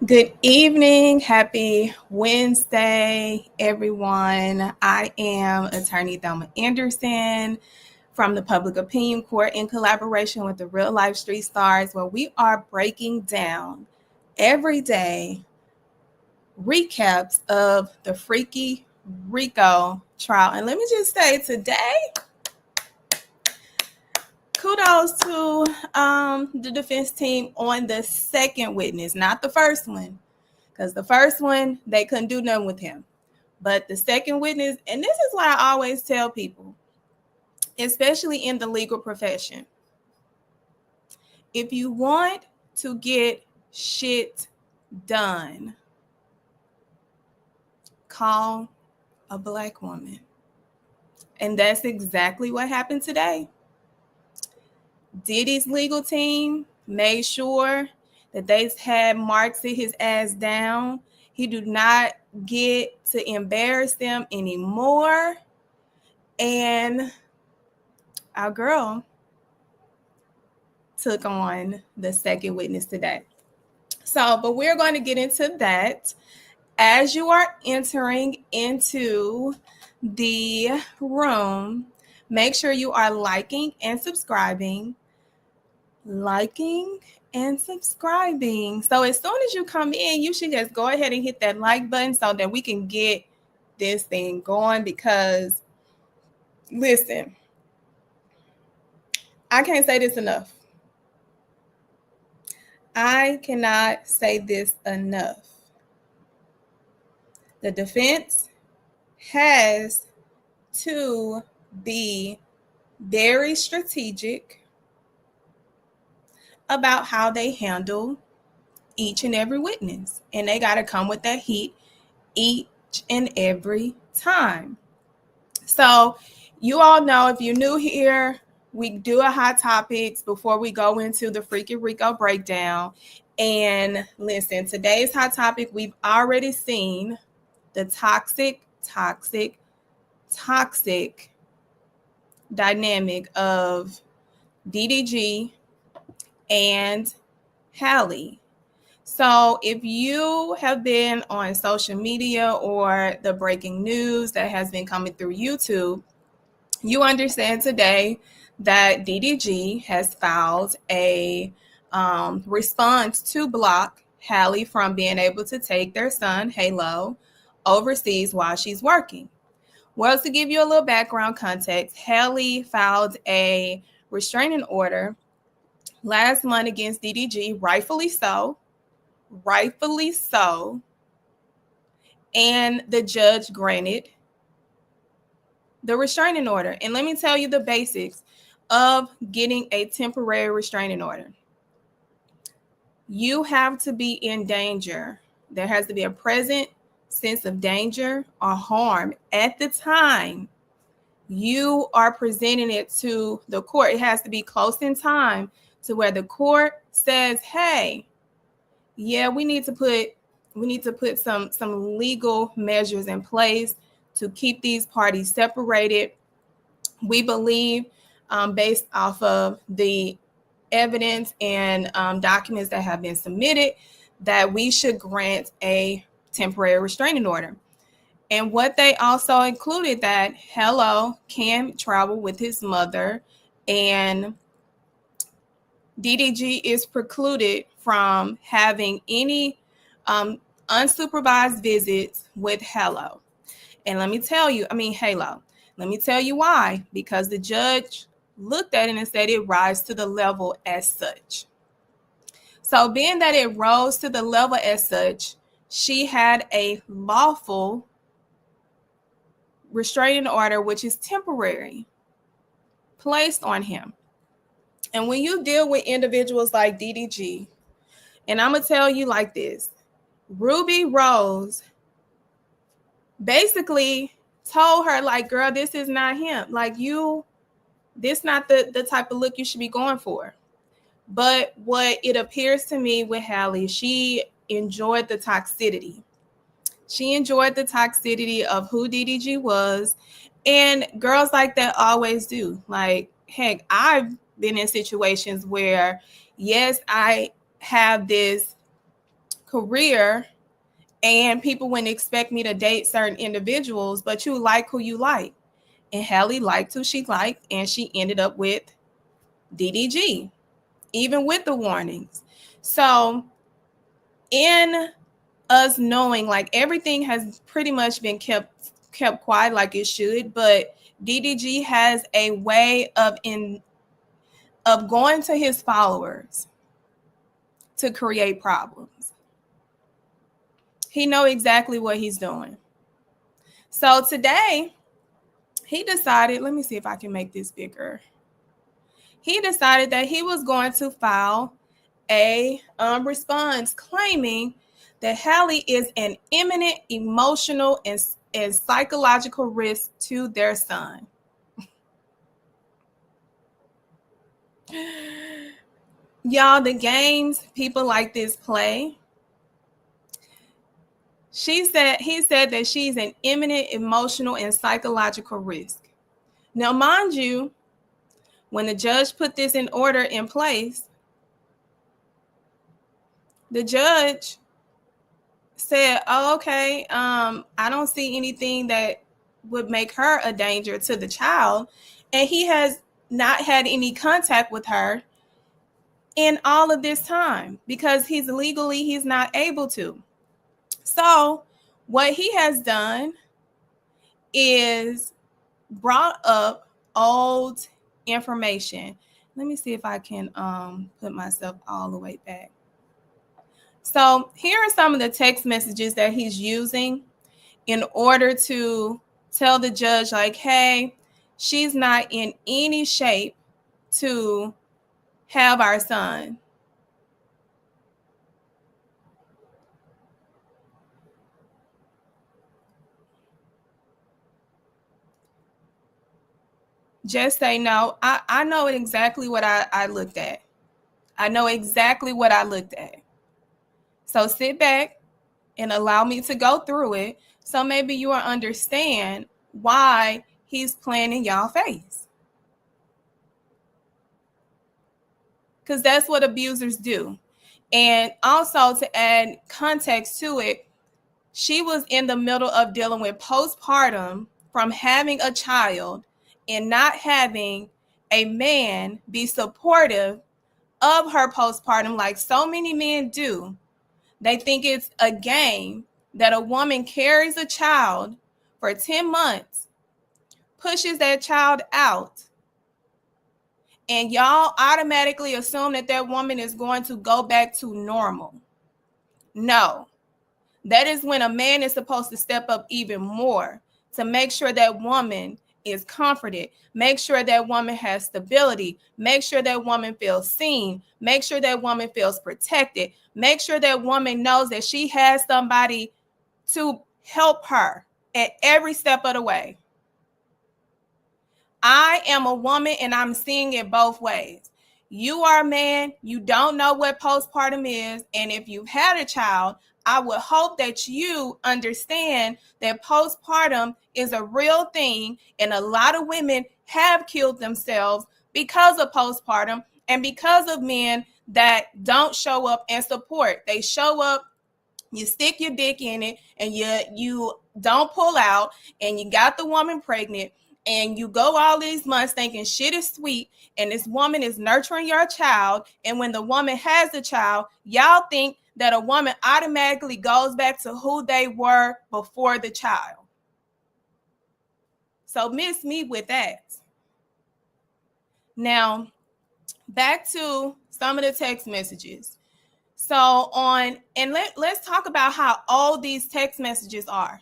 Good evening. Happy Wednesday, everyone. I am Attorney Thelma Anderson from the Public Opinion Court in collaboration with the Real Life Street Stars, where we are breaking down every day recaps of the freaky Rico trial. And let me just say today, kudos to the defense team on the second witness, not the first one. Because the first one, they couldn't do nothing with him. But the second witness, and this is why I always tell people, especially in the legal profession, if you want to get shit done, call a black woman. And that's exactly what happened today. Diddy's legal team made sure that they had Mark sit his ass down. He do not get to embarrass them anymore. And our girl took on the second witness today. But we're going to get into that. As you are entering into the room, make sure you are liking and subscribing. So as soon as you come in, you should just go ahead and hit that like button so that we can get this thing going. Because listen, I can't say this enough. I cannot say this enough. The defense has to be very strategic about how they handle each and every witness. And they got to come with that heat each and every time. So you all know, if you're new here, we do a hot topics before we go into the Freaky Rico breakdown. And listen, today's hot topic, we've already seen the toxic dynamic of DDG and Hallie. So if you have been on social media or the breaking news that has been coming through YouTube, you understand today that DDG has filed a response to block Hallie from being able to take their son, Halo, overseas while she's working. Well, to give you a little background context, Hallie filed a restraining order last month against DDG, rightfully so. And the judge granted the restraining order. And let me tell you the basics of getting a temporary restraining order. You have to be in danger. There has to be a present sense of danger or harm at the time you are presenting it to the court. It has to be close in time to where the court says, hey, yeah, we need to put some legal measures in place to keep these parties separated. We believe, based off of the evidence and documents that have been submitted, that we should grant a temporary restraining order. And what they also included, that Hello can travel with his mother, and DDG is precluded from having any unsupervised visits with Halo. And let me tell you why. Because the judge looked at it and said it rises to the level as such. So being that it rose to the level as such, she had a lawful restraining order, which is temporary, placed on him. And when you deal with individuals like DDG, and I'm going to tell you like this, Ruby Rose basically told her, like, girl, this is not him. Like, this not the type of look you should be going for. But what it appears to me with Hallie, she enjoyed the toxicity. She enjoyed the toxicity of who DDG was. And girls like that always do. Like, heck, I've been in situations where, yes, I have this career and people wouldn't expect me to date certain individuals, but you like who you like. And Halle liked who she liked, and she ended up with DDG, even with the warnings. So in us knowing, like, everything has pretty much been kept quiet like it should, but DDG has a way of going to his followers to create problems. He know exactly what he's doing. So today he decided, let me see if I can make this bigger. He decided that he was going to file a response claiming that Halle is an imminent emotional and psychological risk to their son. Y'all, the games people like this play. He said that she's an imminent emotional and psychological risk. Now, mind you, when the judge put this in order in place, the judge said, oh, okay, I don't see anything that would make her a danger to the child. And he has not had any contact with her in all of this time because he's not able to. So what he has done is brought up old information. Let me see if I can put myself all the way back. So here are some of the text messages that he's using in order to tell the judge, like, hey, she's not in any shape to have our son. Just say no. I know exactly what I looked at. I know exactly what I looked at. So sit back and allow me to go through it so maybe you will understand why he's playing in y'all face. Because that's what abusers do. And also, to add context to it, she was in the middle of dealing with postpartum from having a child and not having a man be supportive of her postpartum like so many men do. They think it's a game that a woman carries a child for 10 months, pushes that child out, and y'all automatically assume that that woman is going to go back to normal. No, that is when a man is supposed to step up even more to make sure that woman is comforted, make sure that woman has stability, make sure that woman feels seen, make sure that woman feels protected, make sure that woman knows that she has somebody to help her at every step of the way. I am a woman and I'm seeing it both ways. You are a man, you don't know what postpartum is, and if you've had a child, I would hope that you understand that postpartum is a real thing, and a lot of women have killed themselves because of postpartum and because of men that don't show up and support. They show up, you stick your dick in it, and you don't pull out, and you got the woman pregnant, and you go all these months thinking shit is sweet, and this woman is nurturing your child, and when the woman has a child, y'all think that a woman automatically goes back to who they were before the child. So miss me with that. Now, back to some of the text messages. So let's talk about how old these text messages are.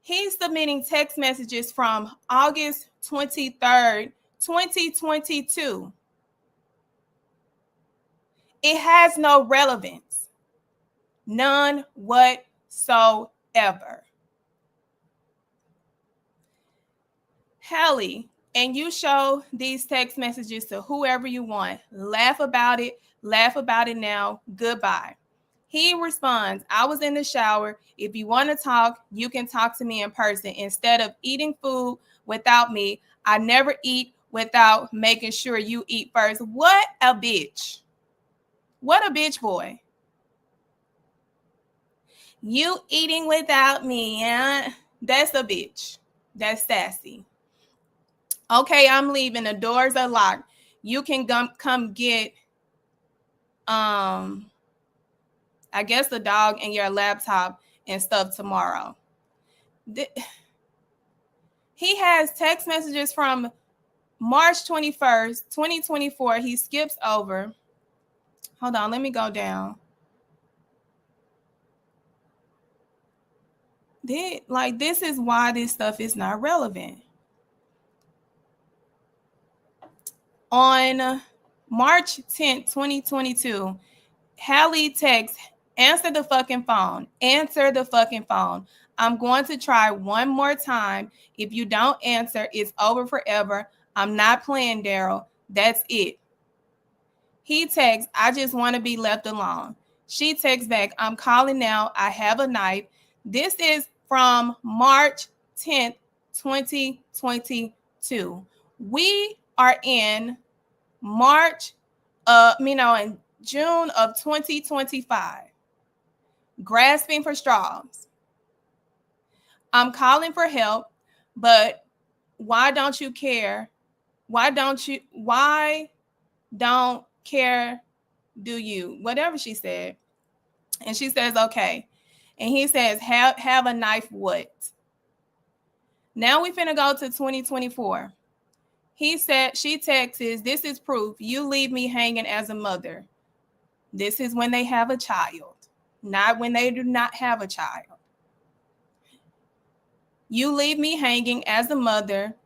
He's submitting text messages from August 23rd, 2022. It has no relevance. None whatsoever. Halle, and you show these text messages to whoever you want. Laugh about it now. Goodbye. He responds, I was in the shower. If you want to talk, you can talk to me in person. Instead of eating food without me, I never eat without making sure you eat first. What a bitch. What a bitch boy. You eating without me, that's a bitch. That's sassy. Okay, I'm leaving. The doors are locked. You can come get I guess the dog and your laptop and stuff tomorrow. He has text messages from March 21st, 2024. He skips over. Hold on, let me go down. This is why this stuff is not relevant. On March 10th, 2022, Hallie texts, answer the fucking phone. Answer the fucking phone. I'm going to try one more time. If you don't answer, it's over forever. I'm not playing, Daryl. That's it. He texts, I just want to be left alone. She texts back, I'm calling now. I have a knife. This is from March 10th, 2022. We are in in June of 2025. Grasping for straws. I'm calling for help, but why don't you care? Why don't care do you? Whatever she said. And she says, okay. And he says, have a knife what? Now we finna go to 2024. He said, she texts, this is proof. You leave me hanging as a mother. This is when they have a child, not when they do not have a child. You leave me hanging as a mother.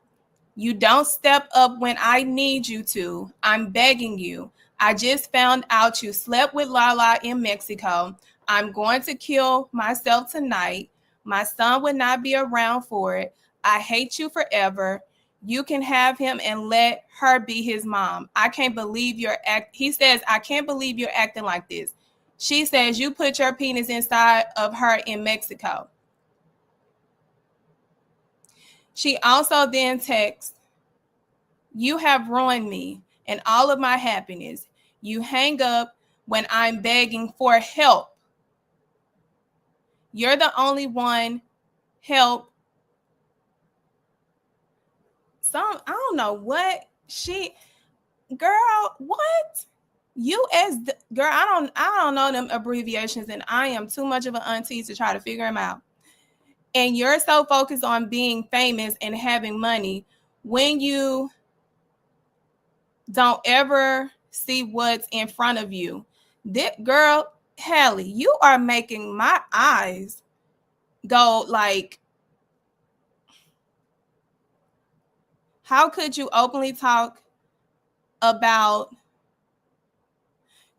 You don't step up when I need you to. I'm begging you. I just found out you slept with Lala in Mexico. I'm going to kill myself tonight. My son would not be around for it. I hate you forever. You can have him and let her be his mom. I can't believe he says, I can't believe you're acting like this. She says, you put your penis inside of her in Mexico. She also then texts, you have ruined me and all of my happiness. You hang up when I'm begging for help. You're the only one. Help. I don't know what girl, what? Girl, I don't know them abbreviations, and I am too much of an auntie to try to figure them out. And you're so focused on being famous and having money when you don't ever see what's in front of you. Girl, Hallie, you are making my eyes go like, how could you openly talk about,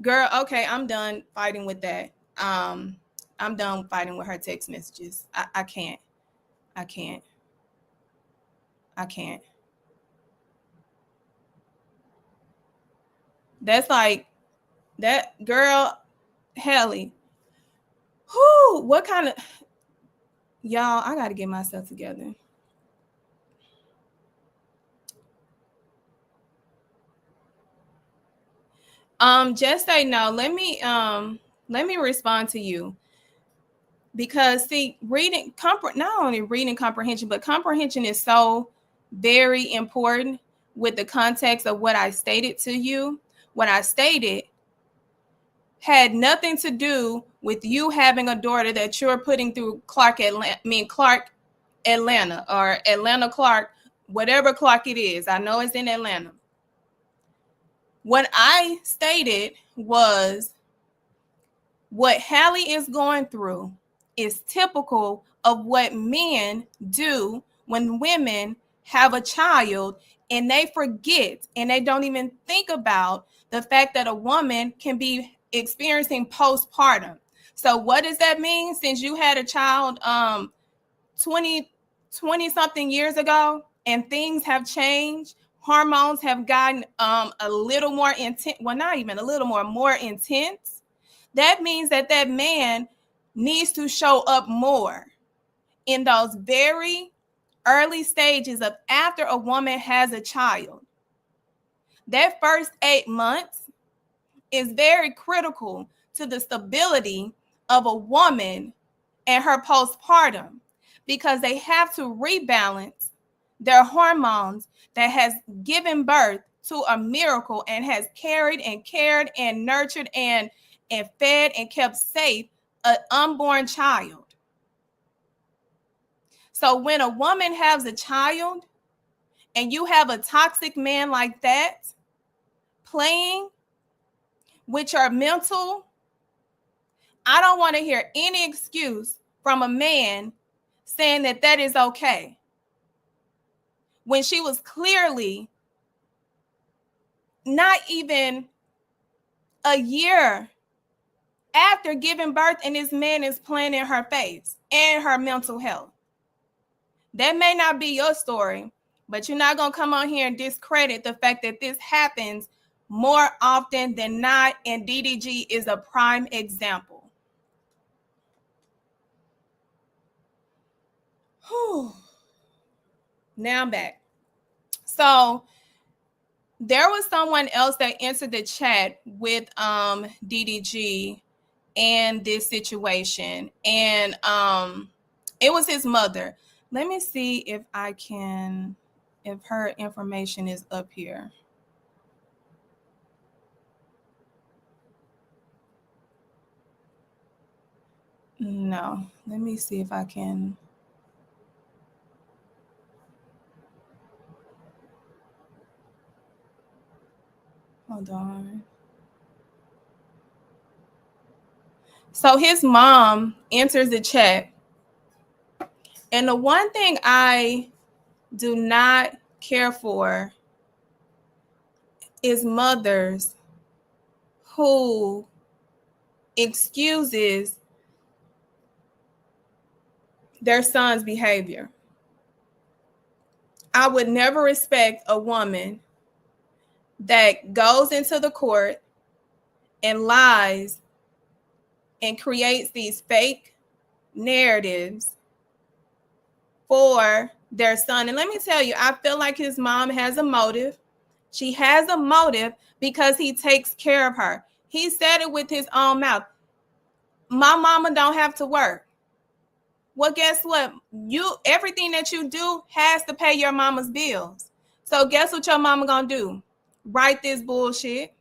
girl, okay, I'm done fighting with that. I'm done fighting with her text messages. I can't. That's like, that girl, Hallie. Whoo, what kind of, y'all, I got to get myself together. Just say no. Let me respond to you. Because see, not only reading comprehension, but comprehension is so very important with the context of what I stated to you. What I stated had nothing to do with you having a daughter that you're putting through Clark, Atlanta, or Atlanta Clark, whatever Clark it is. I know it's in Atlanta. What I stated was what Hallie is going through is typical of what men do when women have a child, and they forget and they don't even think about the fact that a woman can be experiencing postpartum. So what does that mean? Since you had a child 20 something years ago and things have changed, hormones have gotten a little more intense, well, not even a little more intense. That means that man needs to show up more in those very early stages of after a woman has a child. That first 8 months is very critical to the stability of a woman and her postpartum, because they have to rebalance their hormones that has given birth to a miracle and has carried and cared and nurtured and fed and kept safe an unborn child. So when a woman has a child and you have a toxic man like that playing with your mental, I don't want to hear any excuse from a man saying that that is okay, when she was clearly not even a year after giving birth and this man is playing in her face and her mental health. That may not be your story, but you're not going to come on here and discredit the fact that this happens more often than not, and DDG is a prime example. Whew. Now I'm back. So there was someone else that entered the chat with DDG and this situation, and it was his mother. Let me see if her information is up here. No, let me see if I can. Hold on. So his mom enters the chat. And the one thing I do not care for is mothers who excuses their son's behavior. I would never respect a woman that goes into the court and lies and creates these fake narratives for their son. And let me tell you, I feel like his mom has a motive. She has a motive because he takes care of her. He said it with his own mouth. My mama don't have to work. Well, guess what? Everything that you do has to pay your mama's bills. So guess what your mama gonna do? Write this bullshit.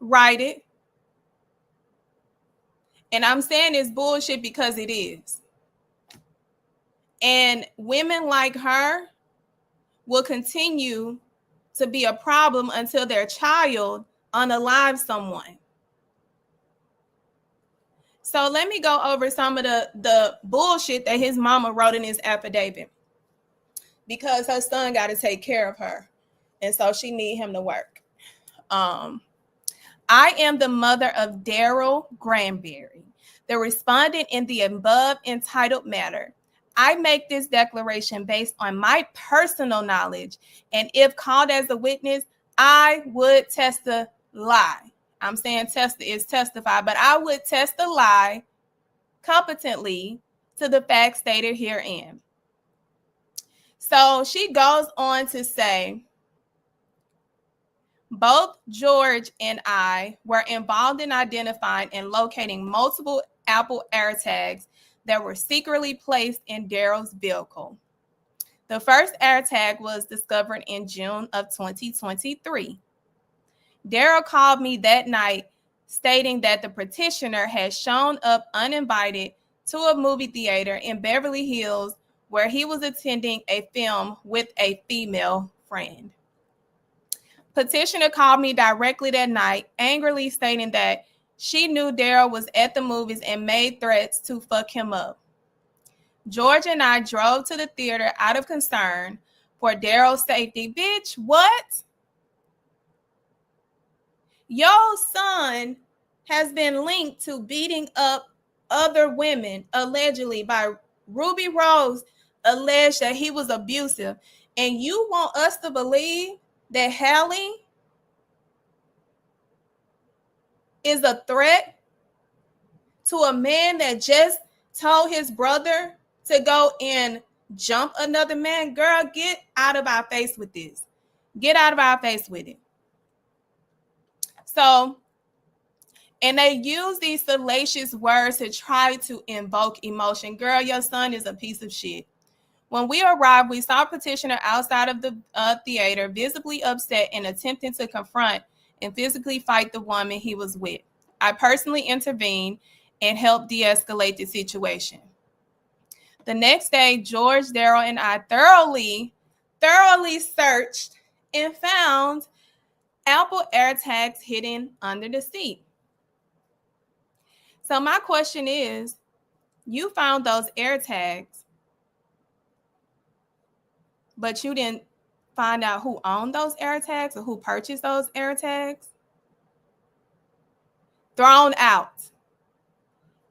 Write it. And I'm saying it's bullshit because it is. And women like her will continue to be a problem until their child unalives someone. So let me go over some of the bullshit that his mama wrote in his affidavit, because her son got to take care of her, and so she need him to work. I am the mother of Daryl Granberry, the respondent in the above entitled matter. I make this declaration based on my personal knowledge, and if called as a witness, I would testify. I'm saying testify, but I would testify competently to the facts stated herein. So she goes on to say, both George and I were involved in identifying and locating multiple Apple AirTags that were secretly placed in Daryl's vehicle. The first AirTag was discovered in June of 2023. Daryl called me that night stating that the petitioner had shown up uninvited to a movie theater in Beverly Hills where he was attending a film with a female friend. Petitioner called me directly that night, angrily stating that she knew Daryl was at the movies and made threats to fuck him up. George and I drove to the theater out of concern for Daryl's safety. Bitch, what? Your son has been linked to beating up other women, allegedly, by Ruby Rose, alleged that he was abusive. And you want us to believe that Hallie is a threat to a man that just told his brother to go and jump another man? Girl, get out of our face with this. Get out of our face with it. So, And they use these salacious words to try to invoke emotion. Girl, your son is a piece of shit. When we arrived, we saw Petitioner outside of the theater, visibly upset and attempting to confront and physically fight the woman he was with. I personally intervened and helped de-escalate the situation. The next day, George, Daryl, and I thoroughly searched and found Apple AirTags hidden under the seat. So my question is, you found those AirTags, but you didn't find out who owned those AirTags or who purchased those AirTags? Thrown out.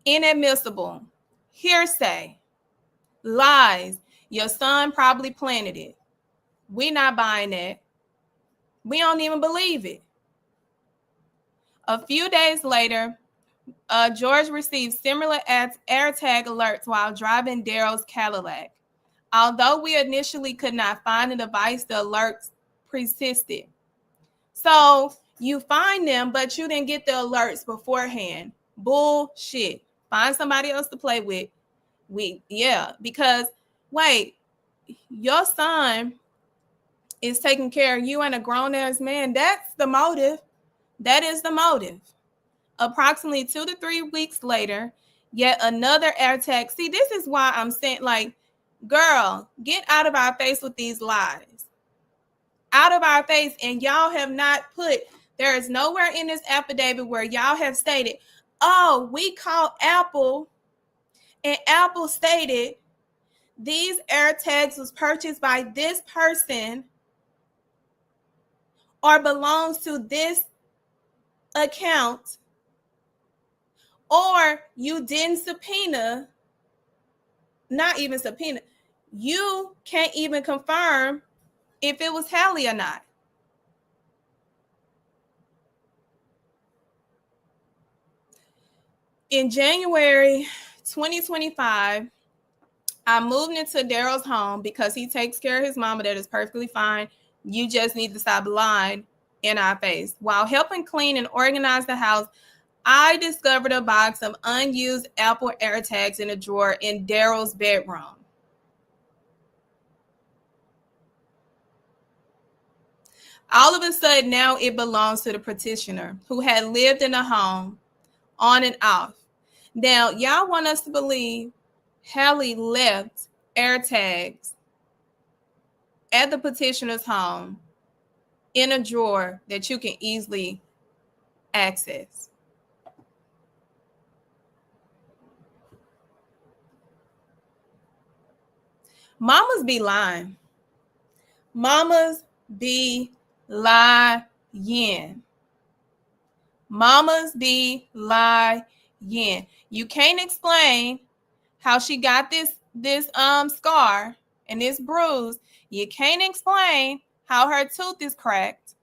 Inadmissible. Hearsay. Lies. Your son probably planted it. We're not buying that. We don't even believe it. A few days later, George received similar AirTag alerts while driving Daryl's Cadillac. Although we initially could not find the device, the alerts persisted. So you find them, but you didn't get the alerts beforehand. Bullshit. Find somebody else to play with. Because wait, your son is taking care of you and a grown-ass man. That's the motive. That is the motive. Approximately 2 to 3 weeks later, yet another AirTag. See, this is why I'm saying, like, girl, get out of our face with these lies. Out of our face. And y'all have not put, there is nowhere in this affidavit where y'all have stated, oh, we called Apple and Apple stated these AirTags was purchased by this person or belongs to this account, or you didn't subpoena, not even subpoena, you can't even confirm if it was Hallie or not. In January 2025, I moved into Daryl's home because he takes care of his mama. That is perfectly fine. You just need to stop lying in our face. While helping clean and organize the house, I discovered a box of unused Apple AirTags in a drawer in Daryl's bedroom. All of a sudden, now it belongs to the petitioner who had lived in the home on and off. Now, y'all want us to believe Hallie left AirTags at the petitioner's home in a drawer that you can easily access. Mamas be lying. Mamas be lying. Mamas be lying. You can't explain how she got this scar and this bruise. You can't explain how her tooth is cracked,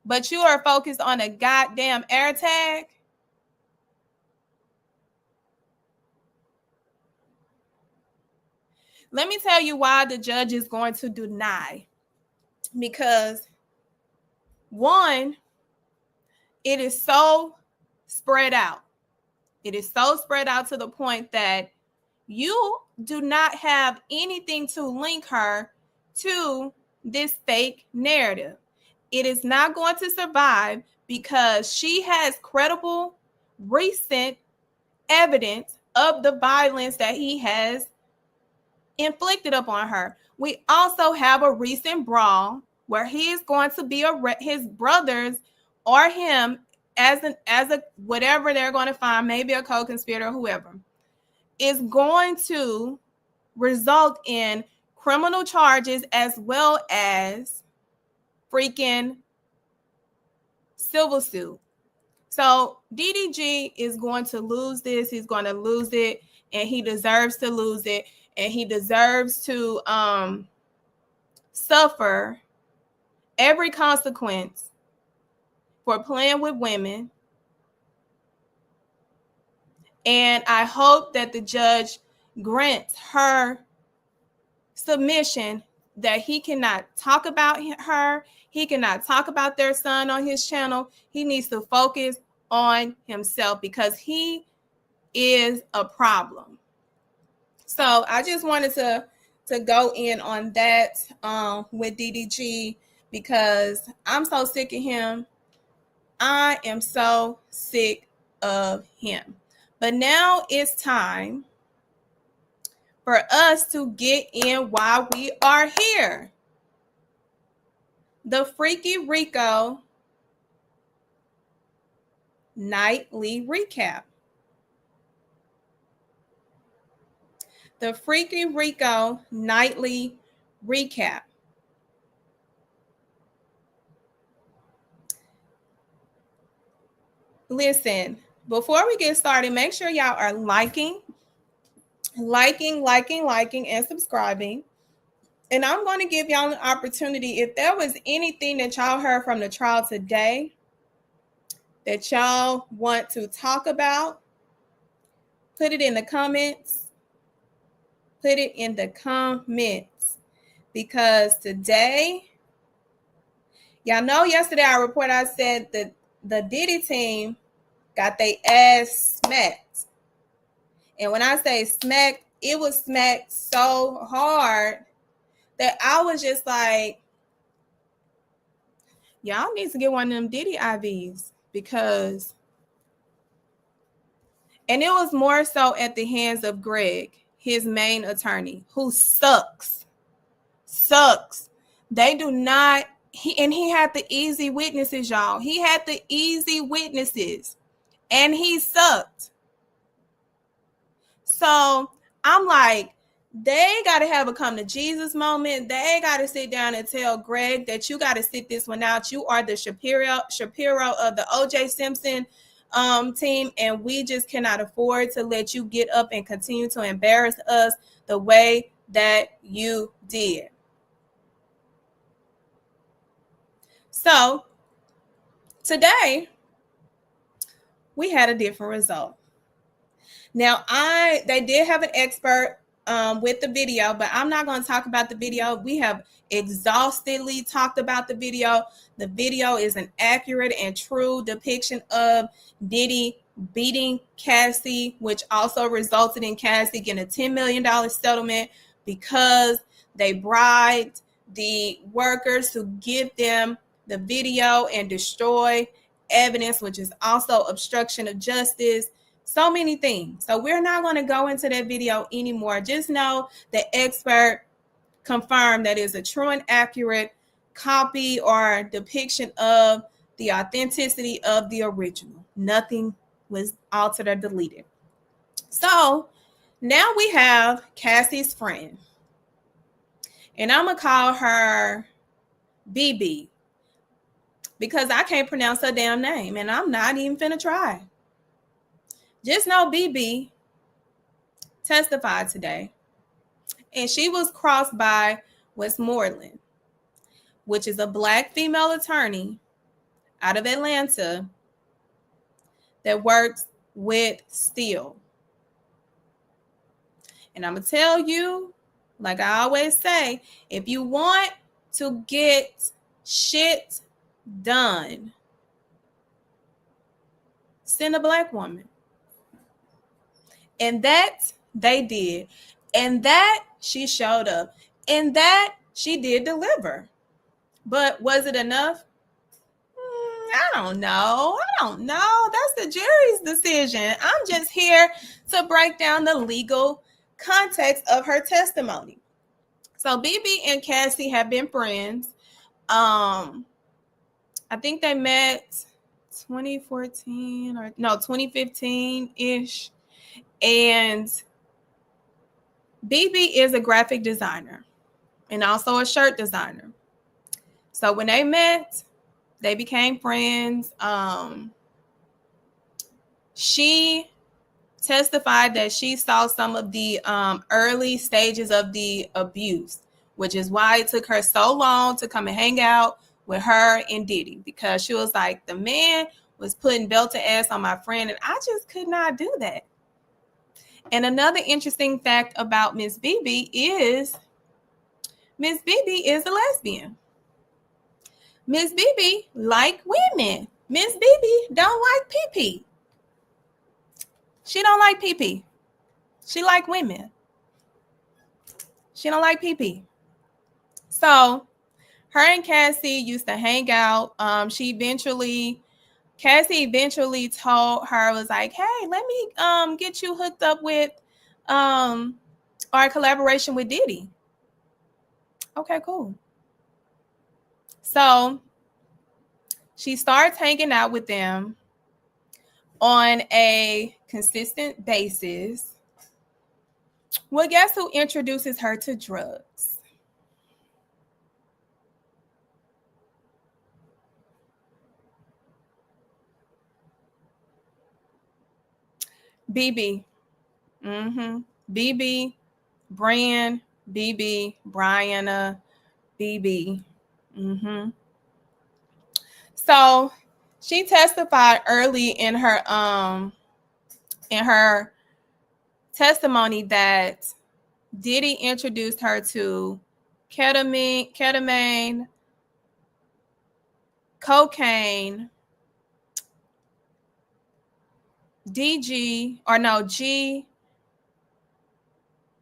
but you are focused on a goddamn AirTag. Let me tell you why the judge is going to deny. Because one, it is so spread out. It is so spread out to the point that you do not have anything to link her to this fake narrative. It is not going to survive because she has credible, recent evidence of the violence that he has inflicted upon her. We also have a recent brawl where he is going to be his brothers or him as a whatever they're going to find, maybe a co-conspirator, whoever, is going to result in criminal charges as well as freaking civil suit. So DDG is going to lose this. He's going to lose it, and he deserves to lose it, and he deserves to suffer every consequence for playing with women. And I hope that the judge grants her submission that he cannot talk about her. He cannot talk about their son on his channel. He needs to focus on himself because he is a problem. So I just wanted to go in on that with DDG because I'm so sick of him. I am so sick of him. But now it's time for us to get in why we are here. The Freaky Rico nightly recap. The Freaky Rico nightly recap. Listen, before we get started, make sure y'all are liking, and subscribing. And I'm going to give y'all an opportunity. If there was anything that y'all heard from the trial today that y'all want to talk about, put it in the comments. Put it in the comments. Because today, y'all know yesterday I said that the Diddy team got their ass smacked. And when I say smacked, it was smacked so hard that I was just like, y'all need to get one of them Diddy IVs because, and it was more so at the hands of Greg, his main attorney, who sucks. They do not, he had the easy witnesses, y'all. He had the easy witnesses and he sucked. So I'm like, they got to have a come to Jesus moment. They got to sit down and tell Greg that you got to sit this one out. You are the Shapiro of the OJ Simpson team, and we just cannot afford to let you get up and continue to embarrass us the way that you did. So today we had a different result. Now they did have an expert with the video, but I'm not going to talk about the video. We have exhaustively talked about the video. The video is an accurate and true depiction of Diddy beating Cassie, which also resulted in Cassie getting a $10 million settlement because they bribed the workers to give them the video and destroy evidence, which is also obstruction of justice. So many things. So we're not going to go into that video anymore. Just know the expert confirmed that it's a true and accurate copy or depiction of the authenticity of the original. Nothing was altered or deleted. So now we have Cassie's friend. And I'm going to call her BB because I can't pronounce her damn name. And I'm not even finna try. Just know BB testified today, and she was crossed by Westmoreland, which is a Black female attorney out of Atlanta that works with Steele. And I'm going to tell you, like I always say, if you want to get shit done, send a Black woman. And that they did. And that she showed up. And that she did deliver. But was it enough? I don't know. That's the jury's decision. I'm just here to break down the legal context of her testimony. So BB and Cassie have been friends. I think they met 2015-ish. And BB is a graphic designer and also a shirt designer. So when they met, they became friends. She testified that she saw some of the early stages of the abuse, which is why it took her so long to come and hang out with her and Diddy, because she was like, the man was putting belt to ass on my friend, and I just could not do that. And another interesting fact about Miss BB is a lesbian. Miss BB like women. Miss BB don't like pee-pee. She don't like pee-pee. She like women. She don't like pee-pee. So her and Cassie used to hang out. Cassie eventually told her, was like, hey, let me get you hooked up with our collaboration with Diddy. Okay, cool. So she starts hanging out with them on a consistent basis. Well, guess who introduces her to drugs? BB. BB, Brian, BB, Brianna, BB. So she testified early in her testimony that Diddy introduced her to ketamine, cocaine, G,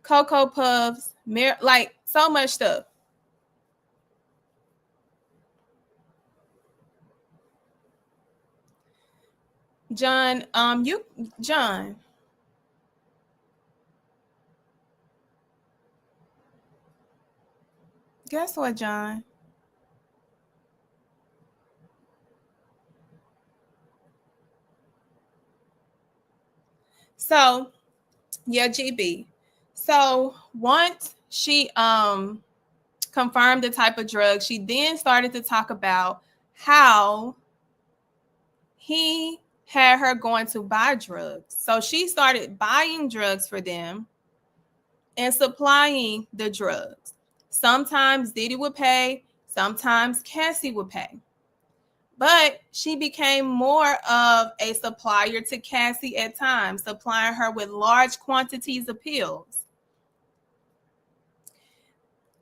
Cocoa Puffs, like so much stuff. John, John. Guess what, John? So, yeah, GB. So once she confirmed the type of drug, she then started to talk about how he had her going to buy drugs. So she started buying drugs for them and supplying the drugs. Sometimes Diddy would pay, sometimes Cassie would pay. But she became more of a supplier to Cassie at times, supplying her with large quantities of pills.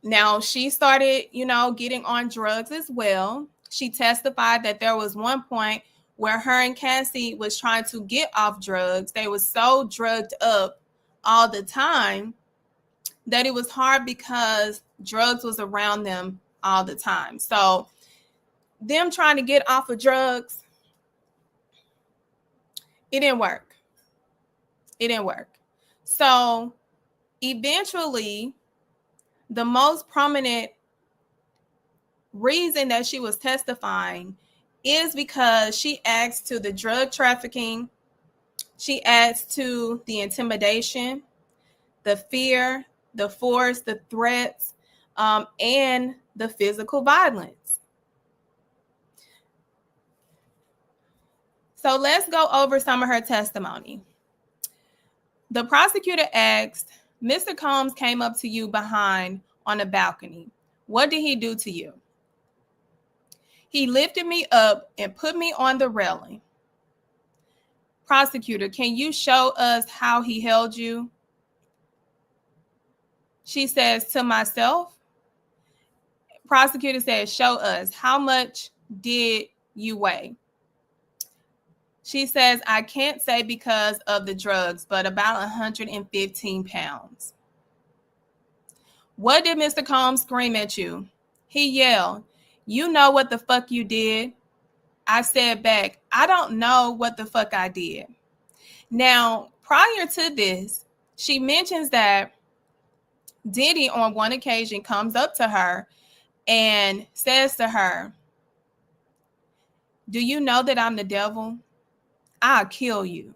Now, she started, getting on drugs as well. She testified that there was one point where her and Cassie was trying to get off drugs. They were so drugged up all the time that it was hard because drugs was around them all the time. So them trying to get off of drugs, it didn't work. So eventually, the most prominent reason that she was testifying is because she adds to the drug trafficking, she adds to the intimidation, the fear, the force, the threats, and the physical violence. So let's go over some of her testimony. The prosecutor asked, Mr. Combs came up to you behind on a balcony. What did he do to you? He lifted me up and put me on the railing. Prosecutor, can you show us how he held you? She says, to myself. Prosecutor says, show us. How much did you weigh? She says, I can't say because of the drugs, but about 115 pounds. What did Mr. Combs scream at you? He yelled, you know what the fuck you did? I said back, I don't know what the fuck I did. Now, prior to this, she mentions that Diddy on one occasion comes up to her and says to her, do you know that I'm the devil? I'll kill you.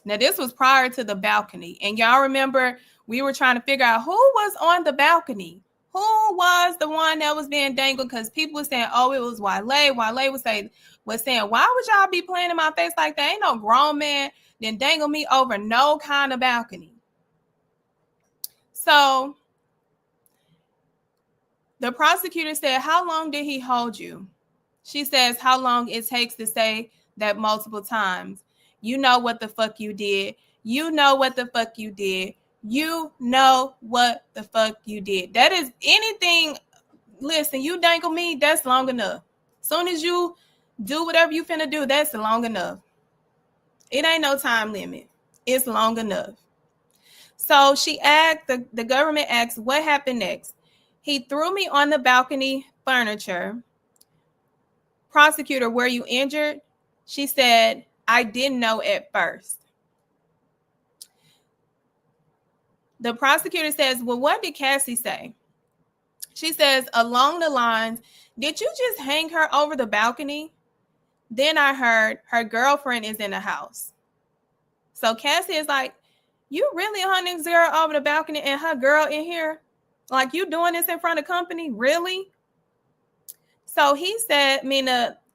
Now, this was prior to the balcony. And y'all remember we were trying to figure out who was on the balcony. Who was the one that was being dangled? Because people were saying, oh, it was Wale. Wale was saying, why would y'all be playing in my face like that? Ain't no grown man then dangle me over no kind of balcony. So the prosecutor said, how long did he hold you? She says, how long it takes to say that multiple times. You know what the fuck you did. You know what the fuck you did. You know what the fuck you did. That is anything. Listen, you dangle me, that's long enough. Soon as you Do whatever you finna do. That's long enough. It ain't no time limit. It's long enough. So she asked, the government asked, what happened next? He threw me on the balcony furniture. Prosecutor, were you injured? She said, I didn't know at first. The prosecutor says, well, what did Cassie say? She says, along the lines, did you just hang her over the balcony? Then I heard her girlfriend is in the house. So Cassie is like, you really hung this girl over the balcony and her girl in here? Like, you doing this in front of company? Really? So he said,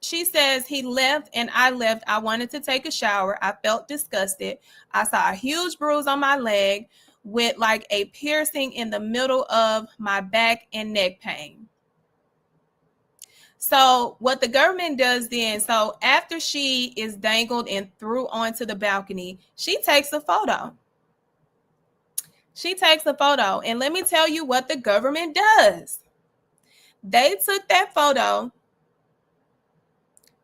she says, he left and I left. I wanted to take a shower. I felt disgusted. I saw a huge bruise on my leg with like a piercing in the middle of my back and neck pain. So what the government does then, so after she is dangled and threw onto the balcony, she takes a photo. She takes a photo. And let me tell you what the government does. They took that photo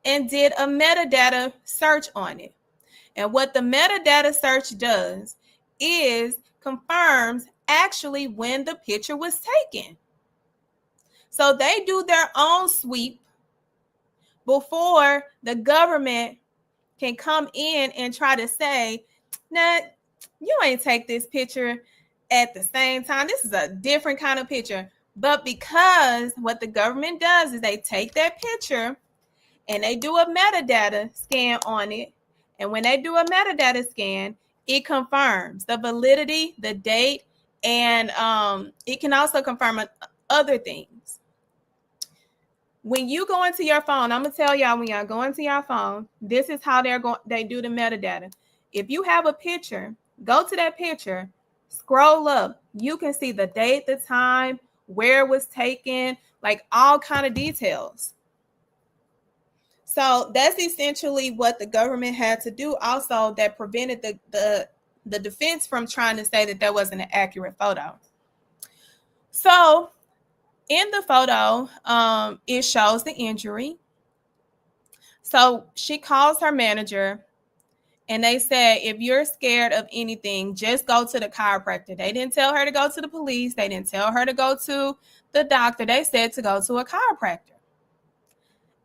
and did a metadata search on it. And what the metadata search does is confirms actually when the picture was taken. So they do their own sweep before the government can come in and try to say, nah, you ain't take this picture at the same time. This is a different kind of picture. But because what the government does is they take that picture and they do a metadata scan on it. And when they do a metadata scan, it confirms the validity, the date, and it can also confirm other things. When you go into your phone, I'm going to tell y'all, when y'all go into your phone, this is how they do the metadata. If you have a picture, go to that picture, scroll up. You can see the date, the time, where it was taken, like all kind of details. So that's essentially what the government had to do also that prevented the defense from trying to say that wasn't an accurate photo. So in the photo, it shows the injury. So she calls her manager and they said, if you're scared of anything, just go to the chiropractor. They didn't tell her to go to the police. They didn't tell her to go to the doctor. They said to go to a chiropractor.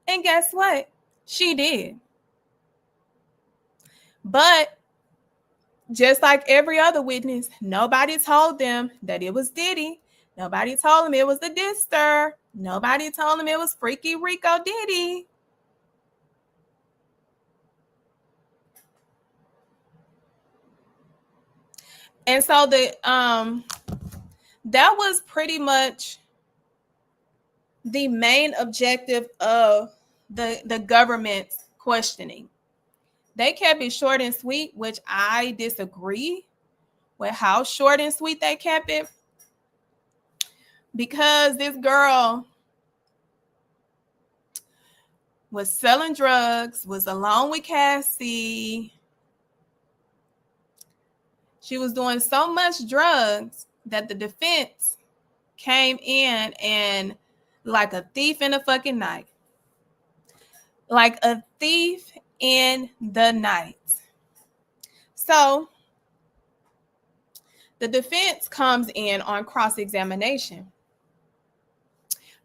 And guess what? She did. But just like every other witness, nobody told them that it was Diddy. Nobody told them it was the Dister. Nobody told them it was Freaky Rico Diddy. And so that was pretty much the main objective of the government's questioning. They kept it short and sweet, which I disagree with how short and sweet they kept it. Because this girl was selling drugs, was alone with Cassie. She was doing so much drugs that the defense came in and like a thief in the fucking night. Like a thief in the night. So the defense comes in on cross-examination.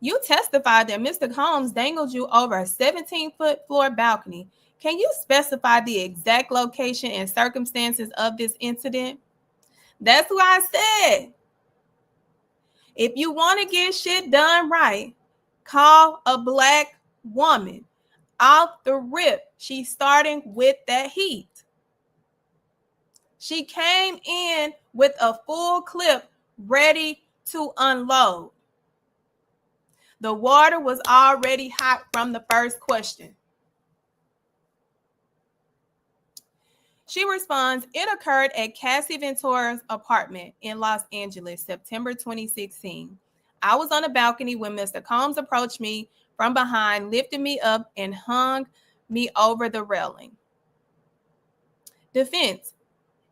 You testified that Mr. Combs dangled you over a 17-foot floor balcony. Can you specify the exact location and circumstances of this incident? That's what I said. If you want to get shit done right, call a black woman. Off the rip, she's starting with that heat. She came in with a full clip ready to unload. The water was already hot from the first question. She responds, it occurred at Cassie Ventura's apartment in Los Angeles, September 2016. I was on a balcony when Mr. Combs approached me from behind, lifted me up, and hung me over the railing. Defense,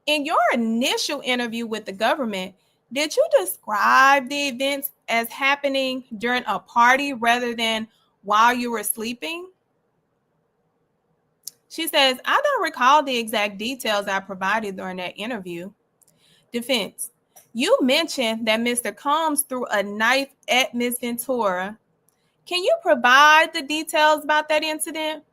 in your initial interview with the government, did you describe the events as happening during a party rather than while you were sleeping? She says, I don't recall the exact details I provided during that interview. Defense, you mentioned that Mr. Combs threw a knife at Ms. Ventura. Can you provide the details about that incident?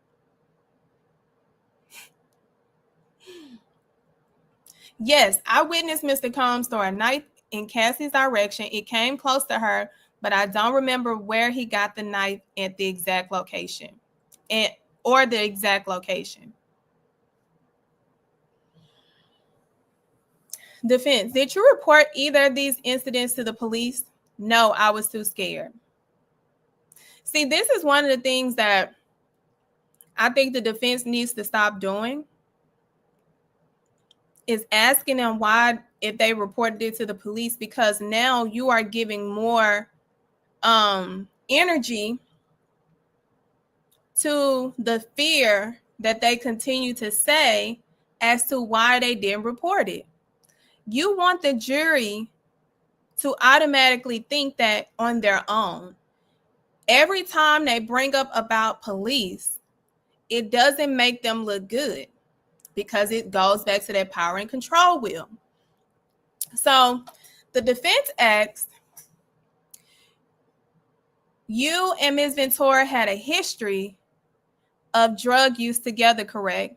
Yes, I witnessed Mr. Combs throw a knife in Cassie's direction. It came close to her, but I don't remember where he got the knife at the exact location or the exact location. Defense, did you report either of these incidents to the police? No, I was too scared. See, this is one of the things that I think the defense needs to stop doing, is asking them why, if they reported it to the police, because now you are giving more energy to the fear that they continue to say as to why they didn't report it. You want the jury to automatically think that on their own. Every time they bring up about police, it doesn't make them look good because it goes back to that power and control wheel. So the defense asks, you and Ms. Ventura had a history of drug use together, correct?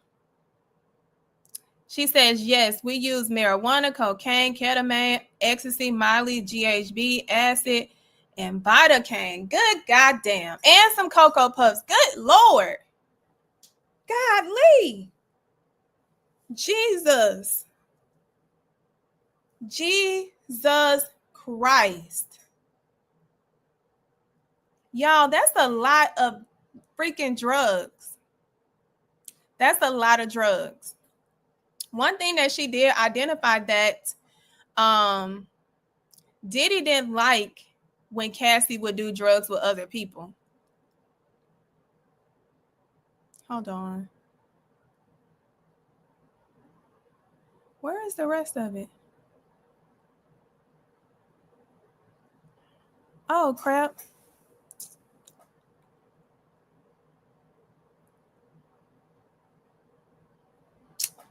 She says, yes, we use marijuana, cocaine, ketamine, ecstasy, Molly, GHB, acid, and Vitacaine. Good goddamn. And some Cocoa Puffs. Good Lord. Godly. Jesus. Jesus Christ. Y'all, that's a lot of freaking drugs. That's a lot of drugs. One thing that she did identify that Diddy didn't like when Cassie would do drugs with other people. Hold on. Where is the rest of it? Oh, crap.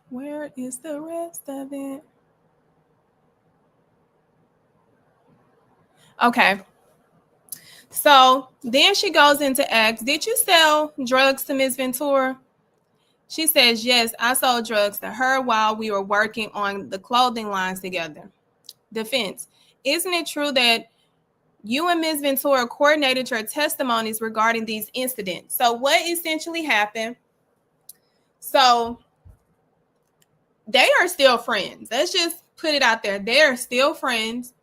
Where is the rest of it? Okay. So then she goes into ask, did you sell drugs to Ms. Ventura? She says, yes, I sold drugs to her while we were working on the clothing lines together. Defense, isn't it true that you and Ms. Ventura coordinated your testimonies regarding these incidents? So what essentially happened? So they are still friends. Let's just put it out there. They are still friends.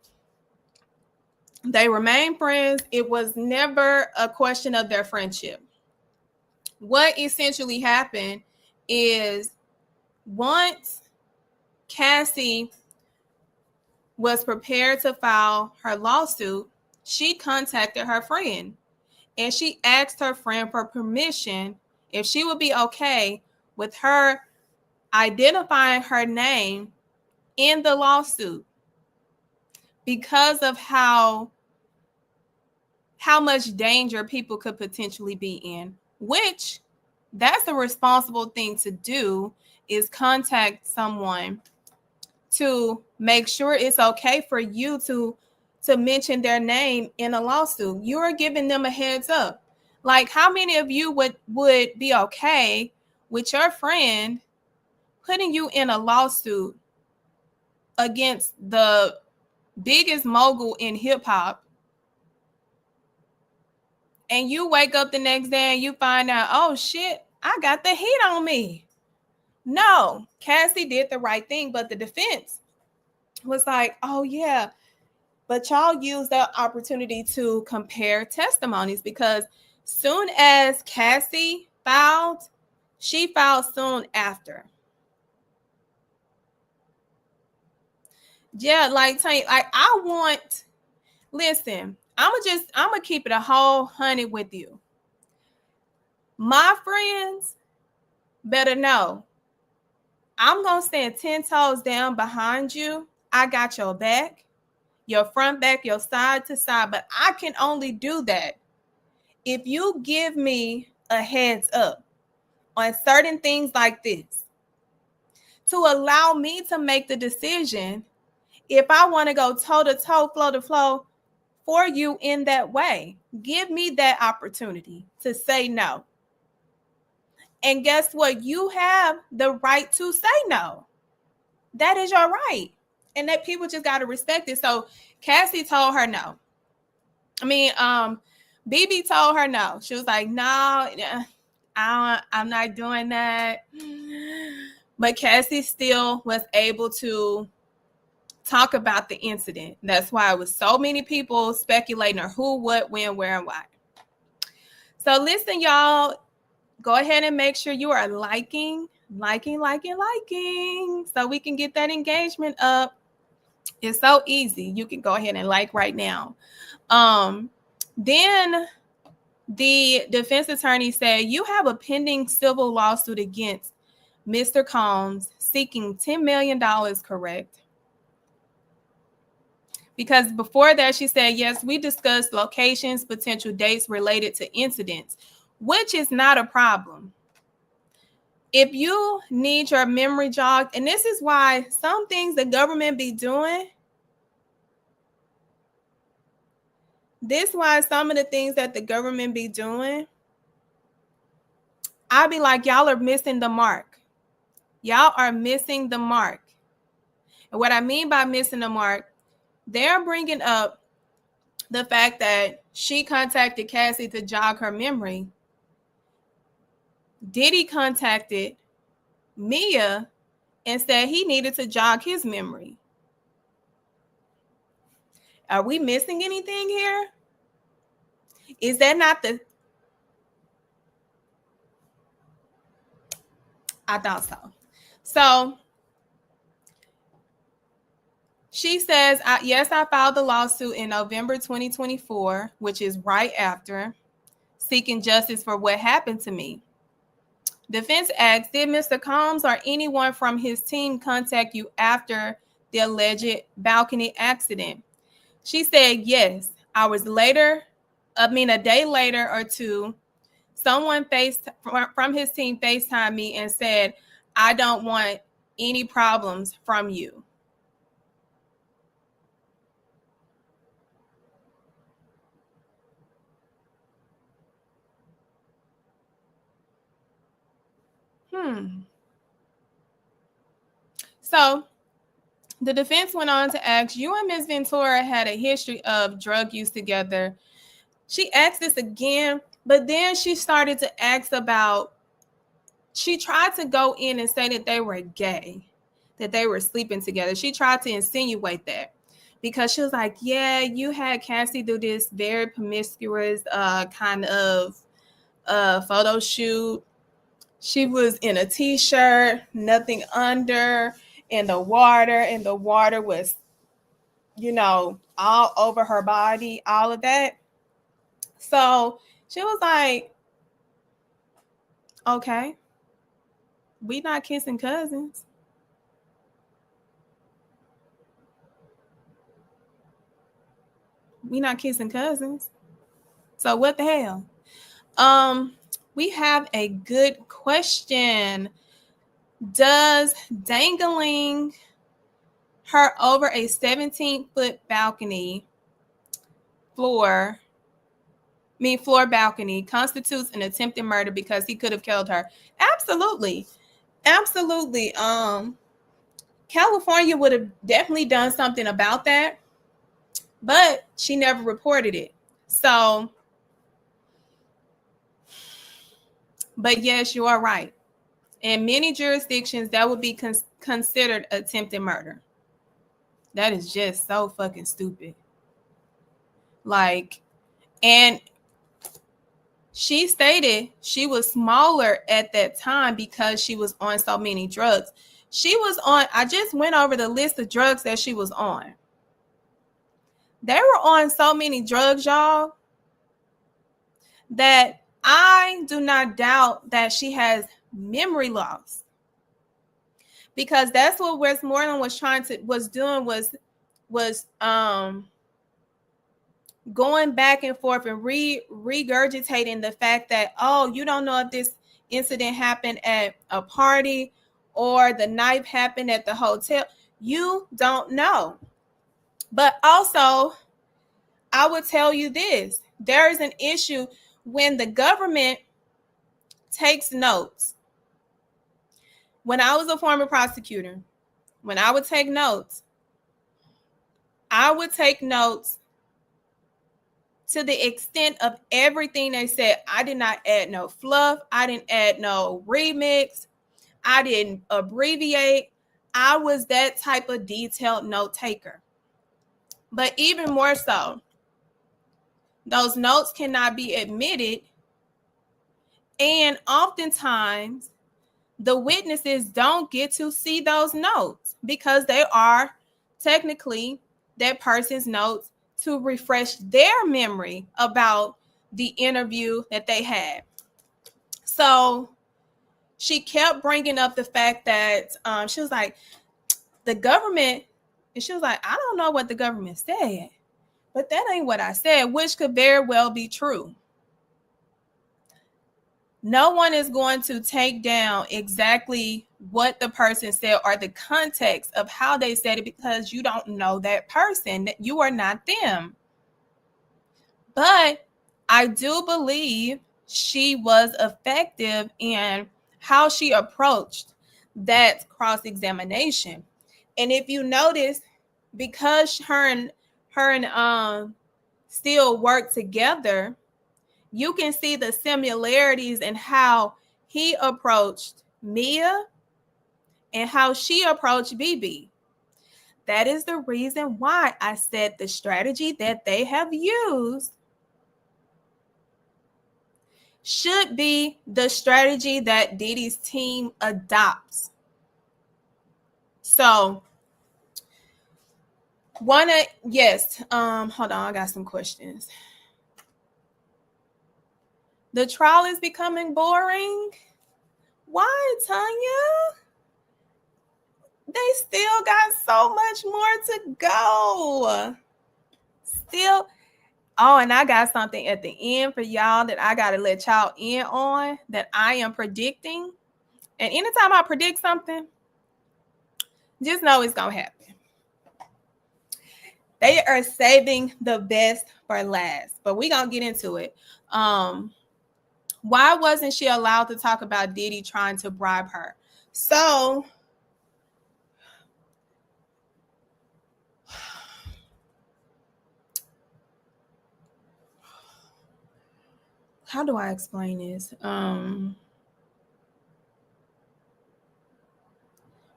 They remain friends. It was never a question of their friendship. What essentially happened is once Cassie was prepared to file her lawsuit, she contacted her friend and she asked her friend for permission if she would be okay with her identifying her name in the lawsuit because of how much danger people could potentially be in, which that's a responsible thing to do, is contact someone to make sure it's okay for you to mention their name in a lawsuit. You are giving them a heads up. Like, how many of you would be okay with your friend putting you in a lawsuit against the biggest mogul in hip hop, and you wake up the next day and you find out, oh shit, I got the heat on me? No, Cassie did the right thing, but the defense was like, oh yeah, but y'all use that opportunity to compare testimonies, because soon as Cassie filed, she filed soon after. Yeah, like I want, listen, I'm gonna keep it a whole 100 with you. My friends better know I'm gonna stand 10 toes down behind you. I got your back, your front, back, your side to side, but I can only do that if you give me a heads up. on certain things like this to allow me to make the decision if I want to go toe to toe, flow to flow for you in that way. Give me that opportunity to say no. And guess what? You have the right to say no. That is your right. And that people just got to respect it. So Cassie told her no. BB told her no. She was like, no, I'm not doing that. But Cassie still was able to talk about the incident. That's why it was so many people speculating on who, what, when, where, and why. So listen, y'all, go ahead and make sure you are liking, so we can get that engagement up. It's so easy. You can go ahead and like right now. Then the defense attorney said, you have a pending civil lawsuit against Mr. Combs seeking $10 million, correct? Because before that, she said, yes, we discussed locations, potential dates related to incidents, which is not a problem. If you need your memory jogged, and this is why some things the government be doing, this is why some of the things that the government be doing, I'll be like, y'all are missing the mark. Y'all are missing the mark. And what I mean by missing the mark, they're bringing up the fact that she contacted Cassie to jog her memory. Diddy contacted Mia and said he needed to jog his memory. Are we missing anything here? Is that not the... I thought so. So she says, yes, I filed the lawsuit in November 2024, which is right after, seeking justice for what happened to me. Defense asks, did Mr. Combs or anyone from his team contact you after the alleged balcony accident? She said, yes. A day later or two, someone from his team FaceTimed me and said, I don't want any problems from you. So the defense went on to ask, you and Ms. Ventura had a history of drug use together. She asked this again, but then she started to ask about, she tried to go in and say that they were gay, that they were sleeping together. She tried to insinuate that because she was like, yeah, you had Cassie do this very promiscuous kind of photo shoot. She was in a t-shirt, nothing under, and the water was, all over her body, all of that. So she was like, okay, we not kissing cousins. We not kissing cousins. So what the hell? We have a good question. Does dangling her over a 17-foot balcony floor balcony constitutes an attempted murder because he could have killed her? Absolutely. California would have definitely done something about that, but she never reported it. So, but yes, you are right. In many jurisdictions, that would be considered attempted murder. That is just so fucking stupid. And she stated she was smaller at that time because she was on so many drugs. I just went over the list of drugs that she was on. They were on so many drugs, y'all, that I do not doubt that she has memory loss. Because that's what Westmoreland was doing was going back and forth and regurgitating the fact that, oh, you don't know if this incident happened at a party or the knife happened at the hotel. You don't know. But also, I would tell you this. There is an issue when the government takes notes. When I was a former prosecutor, when I would take notes to the extent of everything they said. I did not add no fluff. I didn't add no remix. I didn't abbreviate. I was that type of detailed note taker. But even more so, those notes cannot be admitted. And oftentimes, the witnesses don't get to see those notes because they are technically that person's notes to refresh their memory about the interview that they had. So she kept bringing up the fact that she was like, the government, and she was like, I don't know what the government said, but that ain't what I said, which could very well be true. No one is going to take down exactly what the person said or the context of how they said it because you don't know that person, that you are not them. But I do believe she was effective in how she approached that cross-examination. And if you notice, because her and still work together, you can see the similarities in how he approached Mia and how she approached BB. That is the reason why I said the strategy that they have used should be the strategy that Diddy's team adopts. So, hold on, I got some questions. The trial is becoming boring. Why, Tanya? They still got so much more to go. Still. Oh, and I got something at the end for y'all that I got to let y'all in on that I am predicting. And anytime I predict something, just know it's going to happen. They are saving the best for last, but we're going to get into it. Why wasn't she allowed to talk about Diddy trying to bribe her? So, how do I explain this?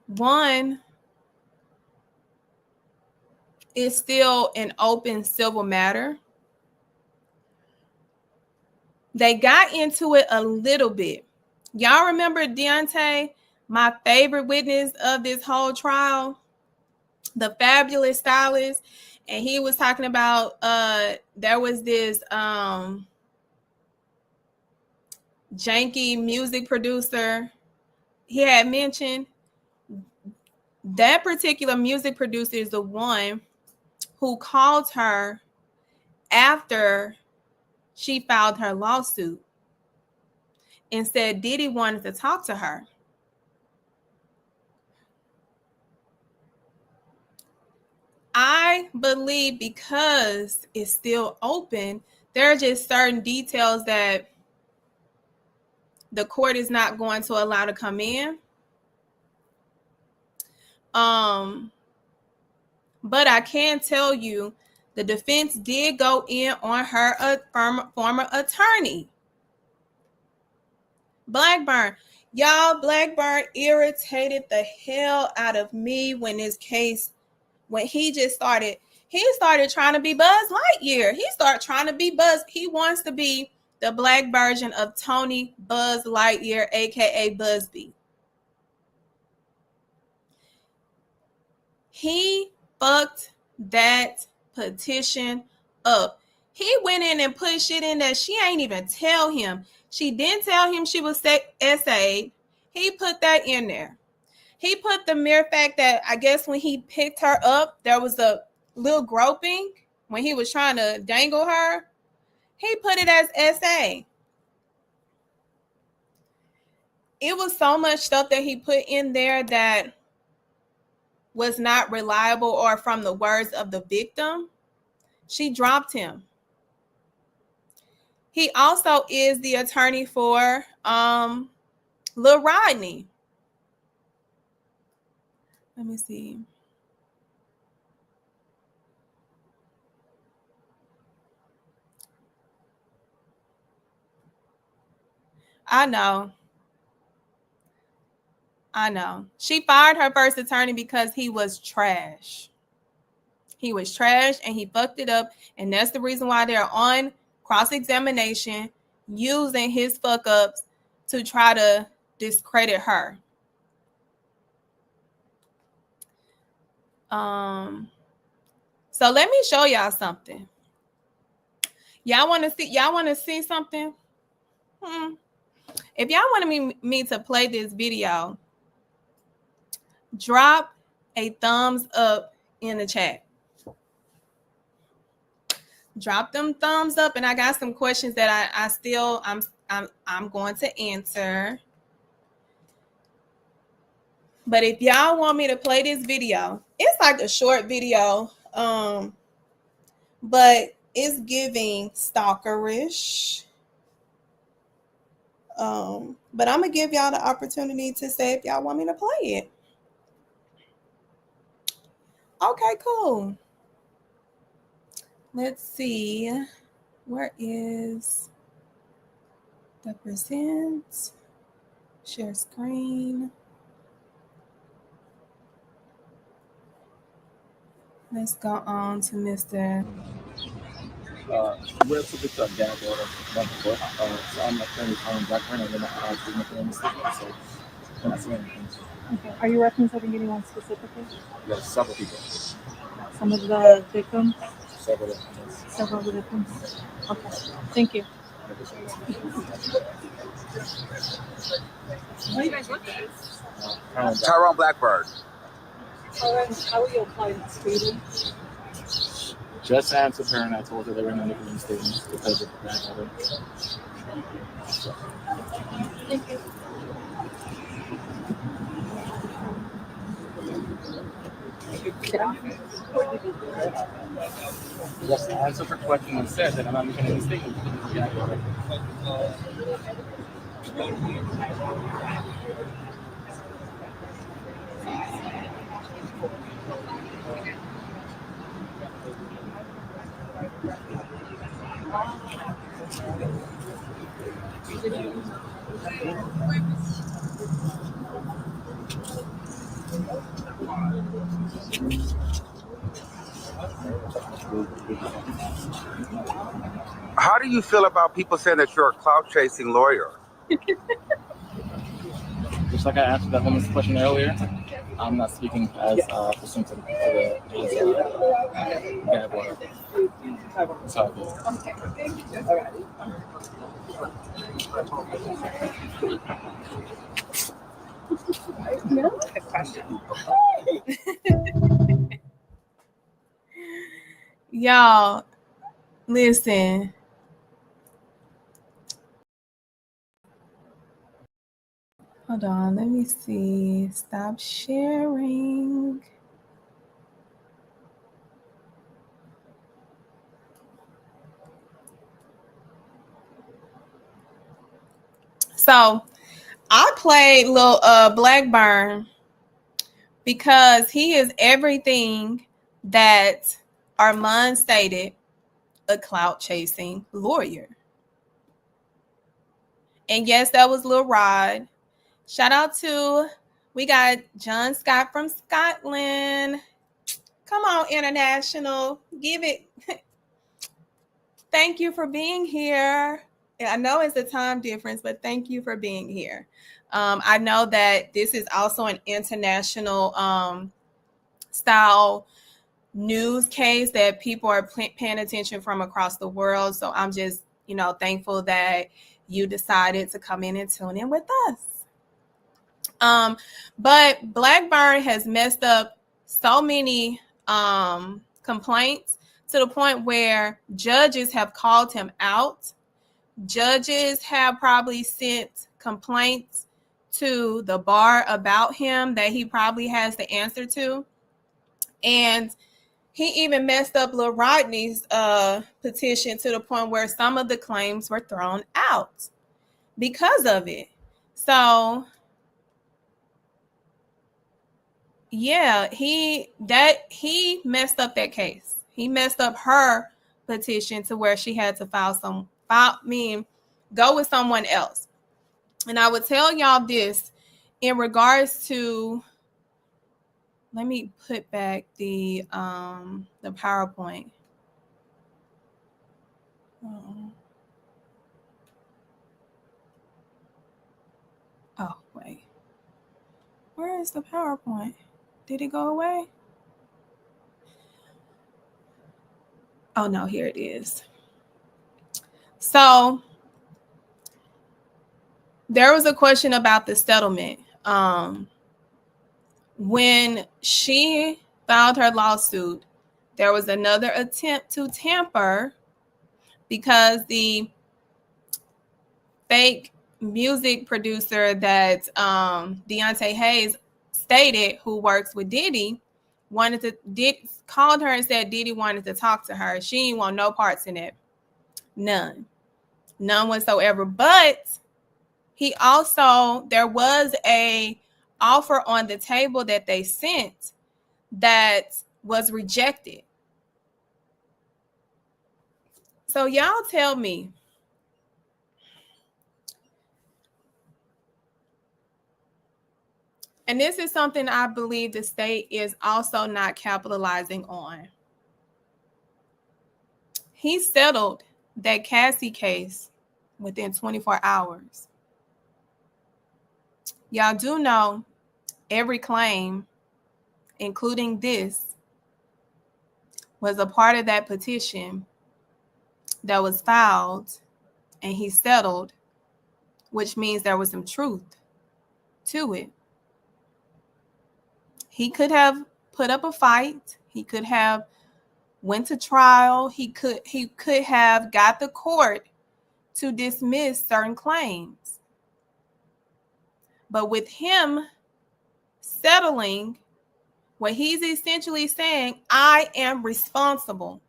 One, it's still an open civil matter. They got into it a little bit. Y'all remember Deontay, my favorite witness of this whole trial, the fabulous stylist, and he was talking about there was this janky music producer he had mentioned. That particular music producer is the one who called her after she filed her lawsuit and said Diddy wanted to talk to her. I believe because it's still open, there are just certain details that the court is not going to allow to come in. But I can tell you the defense did go in on her former attorney. Blackburn. Y'all, Blackburn irritated the hell out of me when he started trying to be Buzz Lightyear. He started trying to be Buzz. He wants to be the black version of Tony Buzz Lightyear, aka Busby. He fucked that petition up. He went in and put shit in that she ain't even tell him. She didn't tell him she was essayed. He put that in there. He put the mere fact that I guess when he picked her up, there was a little groping when he was trying to dangle her. He put it as essay. it was so much stuff that he put in there that was not reliable or from the words of the victim. She dropped him. He also is the attorney for Lil Rodney. Let me see. I know. She fired her first attorney because he was trash. He was trash and he fucked it up. And that's the reason why they're on cross-examination using his fuck ups to try to discredit her. So let me show y'all something. Y'all want to see something? If y'all want me to play this video, drop a thumbs up in the chat. Drop them thumbs up, and I got some questions that I'm going to answer. But if y'all want me to play this video, it's like a short video, but it's giving stalkerish. But I'm gonna give y'all the opportunity to say if y'all want me to play it. Okay, cool. Let's see. Where is the present? Share screen. Let's go on to Mr. We're super tough dad so I'm like currently background and then I so I'm not saying anything. Okay. Are you referencing anyone specifically? Yes, several people. Some of the victims? Several of them. Several of the victims. Okay. Thank you. What do you guys look at? Tyrone Blackbird. How are you applying speeding? Just answered her and I told her they were in the nickel statements because of the bad weather. Thank you. Just answered her question and said that I'm not making any statements because of the bad weather. How do you feel about people saying that you're a clout-chasing lawyer? Just like I answered that woman's question earlier, I'm not speaking as pursuant to the bad water. That's how I feel. Y'all, listen. Hold on, let me see. Stop sharing. So I played Lil Blackburn because he is everything that Armand stated, a clout chasing lawyer. And yes, that was Lil Rod. Shout out to, we got John Scott from Scotland. Come on, international. Give it. Thank you for being here. I know it's a time difference, but thank you for being here. I know that this is also an international style news case that people are paying attention from across the world. So I'm just, thankful that you decided to come in and tune in with us. But Blackburn has messed up so many complaints to the point where judges have called him out. Judges have probably sent complaints to the bar about him that he probably has the answer to. And he even messed up Lil Rodney's petition to the point where some of the claims were thrown out because of it. So yeah, he messed up that case. He messed up her petition to where she had to go with someone else. And I would tell y'all this in regards to, let me put back the PowerPoint. Oh, wait. Where is the PowerPoint? Did it go away? Oh, no, here it is. So there was a question about the settlement. When she filed her lawsuit, there was another attempt to tamper because the fake music producer that Deontay Hayes stated, who works with Diddy, called her and said Diddy wanted to talk to her. She didn't want no parts in it. None whatsoever. But there was a offer on the table that they sent that was rejected. So y'all tell me, and this is something I believe the state is also not capitalizing on. He settled that Cassie case within 24 hours. Y'all do know every claim, including this, was a part of that petition that was filed, and he settled, which means there was some truth to it. He could have put up a fight. He could have went to trial. He could have got the court to dismiss certain claims. But with him settling, what he's essentially saying, I am responsible.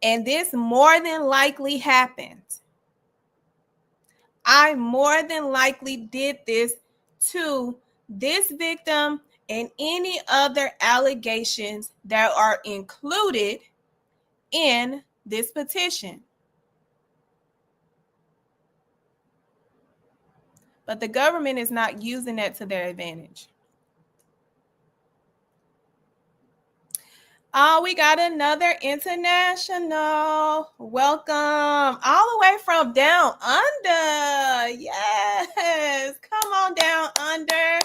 And this more than likely happened. I more than likely did this to this victim and any other allegations that are included in this petition. But the government is not using that to their advantage. Oh, we got another international. Welcome. All the way from down under. Yes. Come on down under.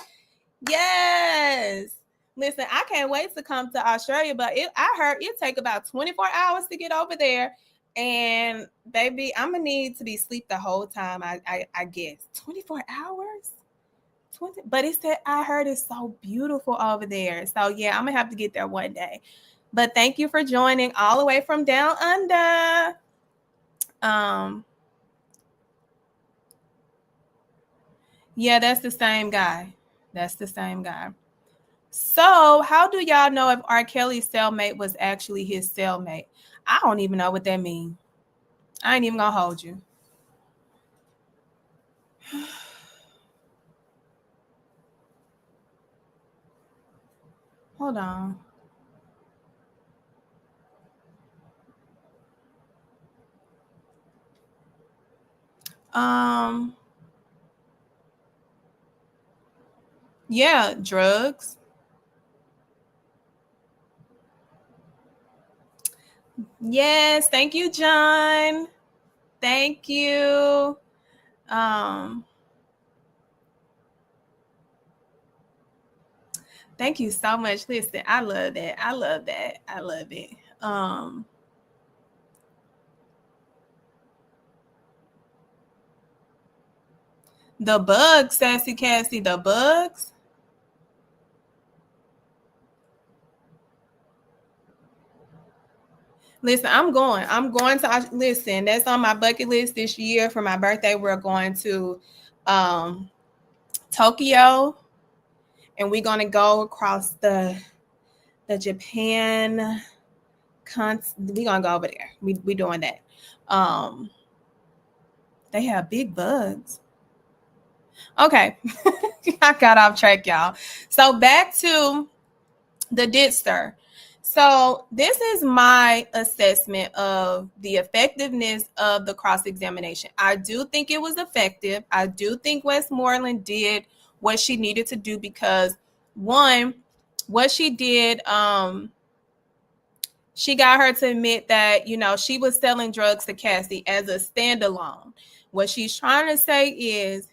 Yes. Listen, I can't wait to come to Australia, but I heard it take about 24 hours to get over there. And baby, I'm gonna need to be asleep the whole time. I guess 24 hours. 20, but I heard it's so beautiful over there. So yeah, I'm gonna have to get there one day. But thank you for joining all the way from down under. Yeah, that's the same guy. That's the same guy. So how do y'all know if R. Kelly's cellmate was actually his cellmate? I don't even know what that means. I ain't even gonna hold you. Hold on. Yeah, drugs. Yes, thank you, John. Thank you. Thank you so much. Listen, I love that. I love that. I love it. The bugs, Sassy Cassie, the bugs. Listen, I'm going to listen. That's on my bucket list this year for my birthday. We're going to Tokyo, and we're gonna go across the Japan. We're gonna go over there. We doing that. They have big bugs. Okay, I got off track, y'all. So back to the Ditster. So this is my assessment of the effectiveness of the cross-examination. I do think it was effective. I do think Westmoreland did what she needed to do because, one, what she did, she got her to admit that, she was selling drugs to Cassie as a standalone. What she's trying to say is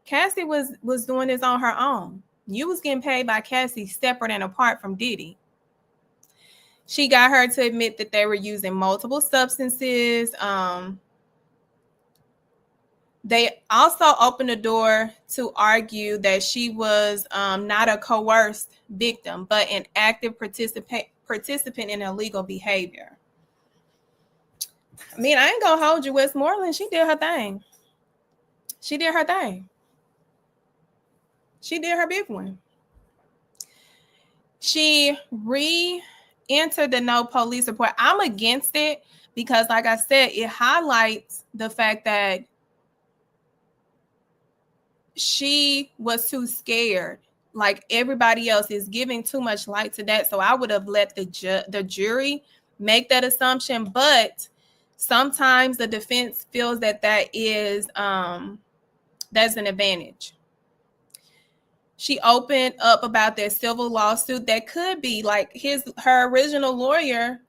Cassie was doing this on her own. You was getting paid by Cassie separate and apart from Diddy. She got her to admit that they were using multiple substances. They also opened the door to argue that she was not a coerced victim, but an active participant in illegal behavior. I mean, I ain't gonna hold you, Westmoreland. She did her thing. She did her thing. She did her big one. She re-entered the no police report. I'm against it because, like I said, it highlights the fact that she was too scared. Like everybody else is giving too much light to that. So I would have let the jury make that assumption. But sometimes the defense feels that is that's an advantage. She opened up about their civil lawsuit that could be like her original lawyer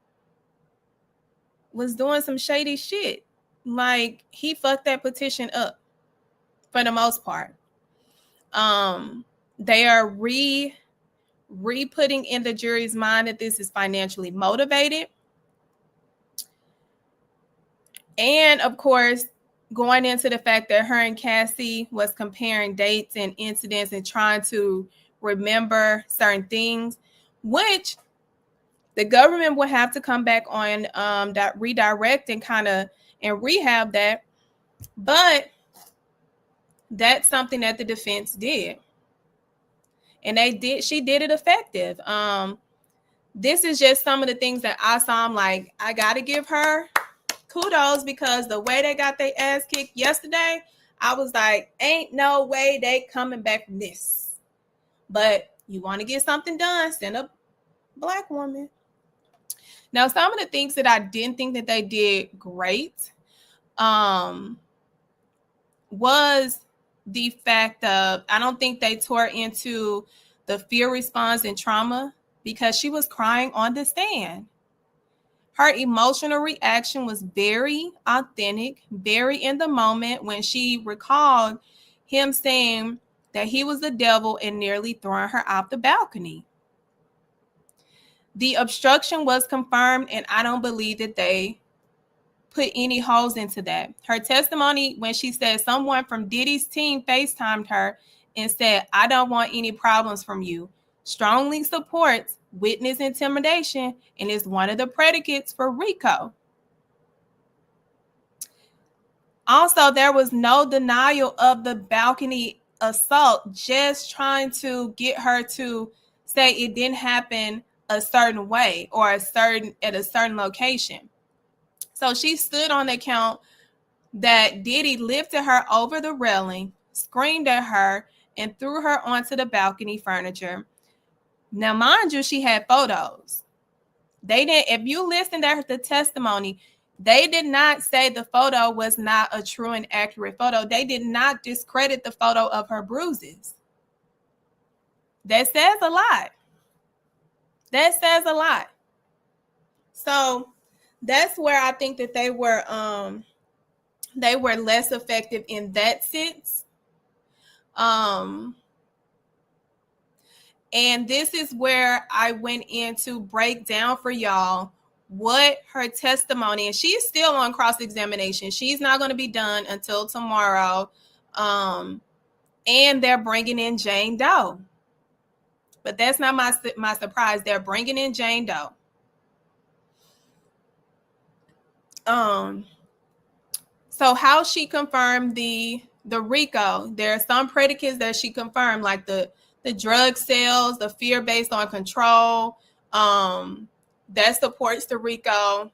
was doing some shady shit. Like he fucked that petition up for the most part. They are re-putting in the jury's mind that this is financially motivated. And of course, going into the fact that her and Cassie was comparing dates and incidents and trying to remember certain things, which the government will have to come back on that redirect and and rehab that. But that's something that the defense did. And she did it effective. This is just some of the things that I saw. I'm like, I gotta give her kudos because the way they got their ass kicked yesterday, I was like, ain't no way they coming back from this. But you want to get something done, send a Black woman. Now, some of the things that I didn't think that they did great was the fact of, I don't think they tore into the fear response and trauma because she was crying on the stand. Her emotional reaction was very authentic, very in the moment when she recalled him saying that he was the devil and nearly throwing her off the balcony. The obstruction was confirmed, and I don't believe that they put any holes into that. Her testimony when she said someone from Diddy's team FaceTimed her and said, I don't want any problems from you, strongly supports witness intimidation and is one of the predicates for Rico. Also, there was no denial of the balcony assault, just trying to get her to say it didn't happen a certain way or at a certain location. So she stood on the account that Diddy lifted her over the railing, screamed at her, and threw her onto the balcony furniture. Now, mind you, she had photos. They didn't, if you listen to the testimony, they did not say the photo was not a true and accurate photo. They did not discredit the photo of her bruises. That says a lot. That says a lot. So that's where I think that they were less effective in that sense. And this is where I went in to break down for y'all what her testimony, and she's still on cross-examination. She's not going to be done until tomorrow. And they're bringing in Jane Doe. But that's not my surprise. They're bringing in Jane Doe. So how she confirmed the the Rico, there are some predicates that she confirmed, like the drug sales, the fear based on control, that supports the Rico.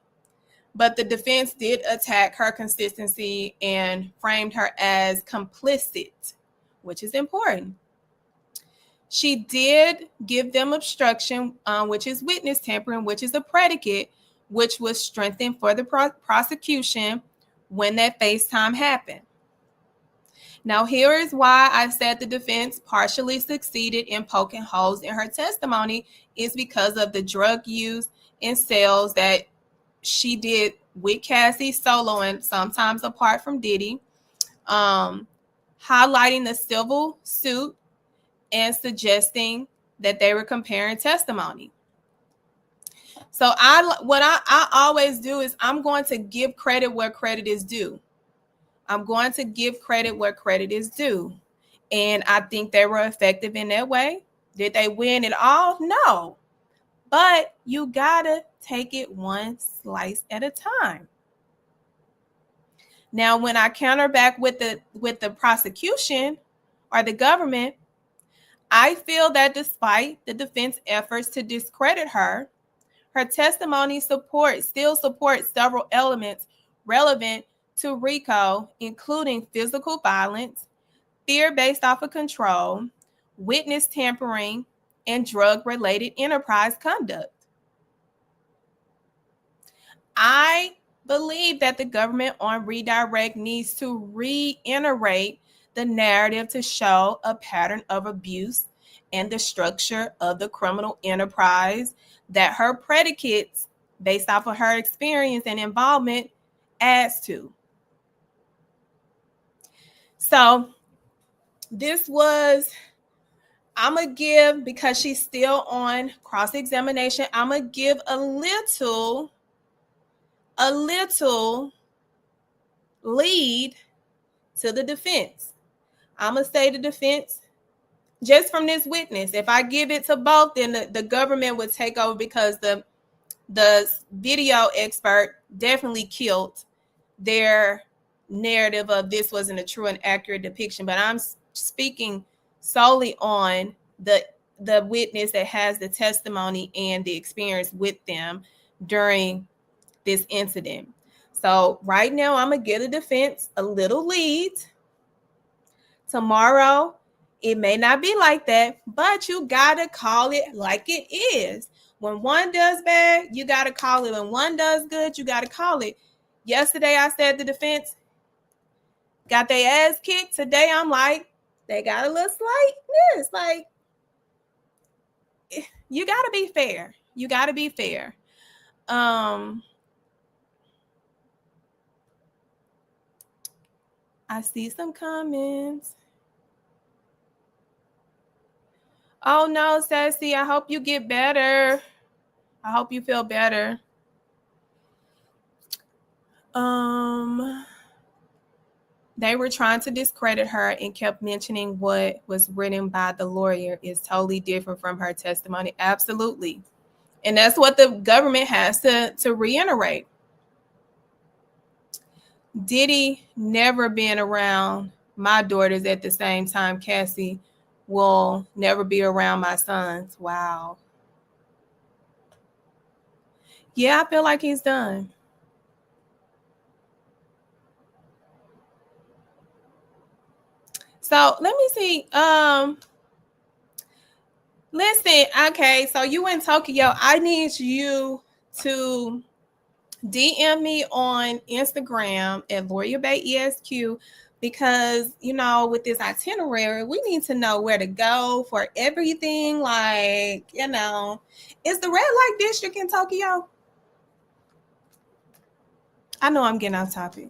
But the defense did attack her consistency and framed her as complicit, which is important. She did give them obstruction, which is witness tampering, which is a predicate, which was strengthened for the prosecution when that FaceTime happened. Now, here is why I said the defense partially succeeded in poking holes in her testimony is because of the drug use and sales that she did with Cassie solo and sometimes apart from Diddy, highlighting the civil suit and suggesting that they were comparing testimony. So what I always do is I'm going to give credit where credit is due. I'm going to give credit where credit is due. And I think they were effective in that way. Did they win it all? No. But you gotta take it one slice at a time. Now, when I counter back with the prosecution or the government, I feel that despite the defense efforts to discredit her, her testimony still supports several elements relevant to Rico, including physical violence, fear based off of control, witness tampering, and drug-related enterprise conduct. I believe that the government on redirect needs to reiterate the narrative to show a pattern of abuse and the structure of the criminal enterprise that her predicates, based off of her experience and involvement, adds to. So this was, I'm going to give, because she's still on cross-examination, I'm going to give a little lead to the defense. I'm going to say the defense, just from this witness, if I give it to both, then the government would take over because the video expert definitely killed their narrative of this wasn't a true and accurate depiction. But I'm speaking solely on the witness that has the testimony and the experience with them during this incident. So right now, I'm going to give the defense a little lead. Tomorrow, it may not be like that, but you got to call it like it is. When one does bad, you got to call it. When one does good, you got to call it. Yesterday, I said the defense got their ass kicked. Today, I'm like, they got a little slightness. Like, you got to be fair. You got to be fair. I see some comments. Oh no, Sassy, I hope you get better. I hope you feel better. They were trying to discredit her and kept mentioning what was written by the lawyer is totally different from her testimony. Absolutely. And that's what the government has to reiterate. Diddy never been around my daughters at the same time Cassie will never be around my sons. Wow. Yeah, I feel like he's done. So let me see. Listen, okay, so you in Tokyo. I need you to DM me on Instagram at Lawyer Bay ESQ because, you know, with this itinerary, we need to know where to go for everything. Like, you know, is the red light district in Tokyo? I know I'm getting off topic.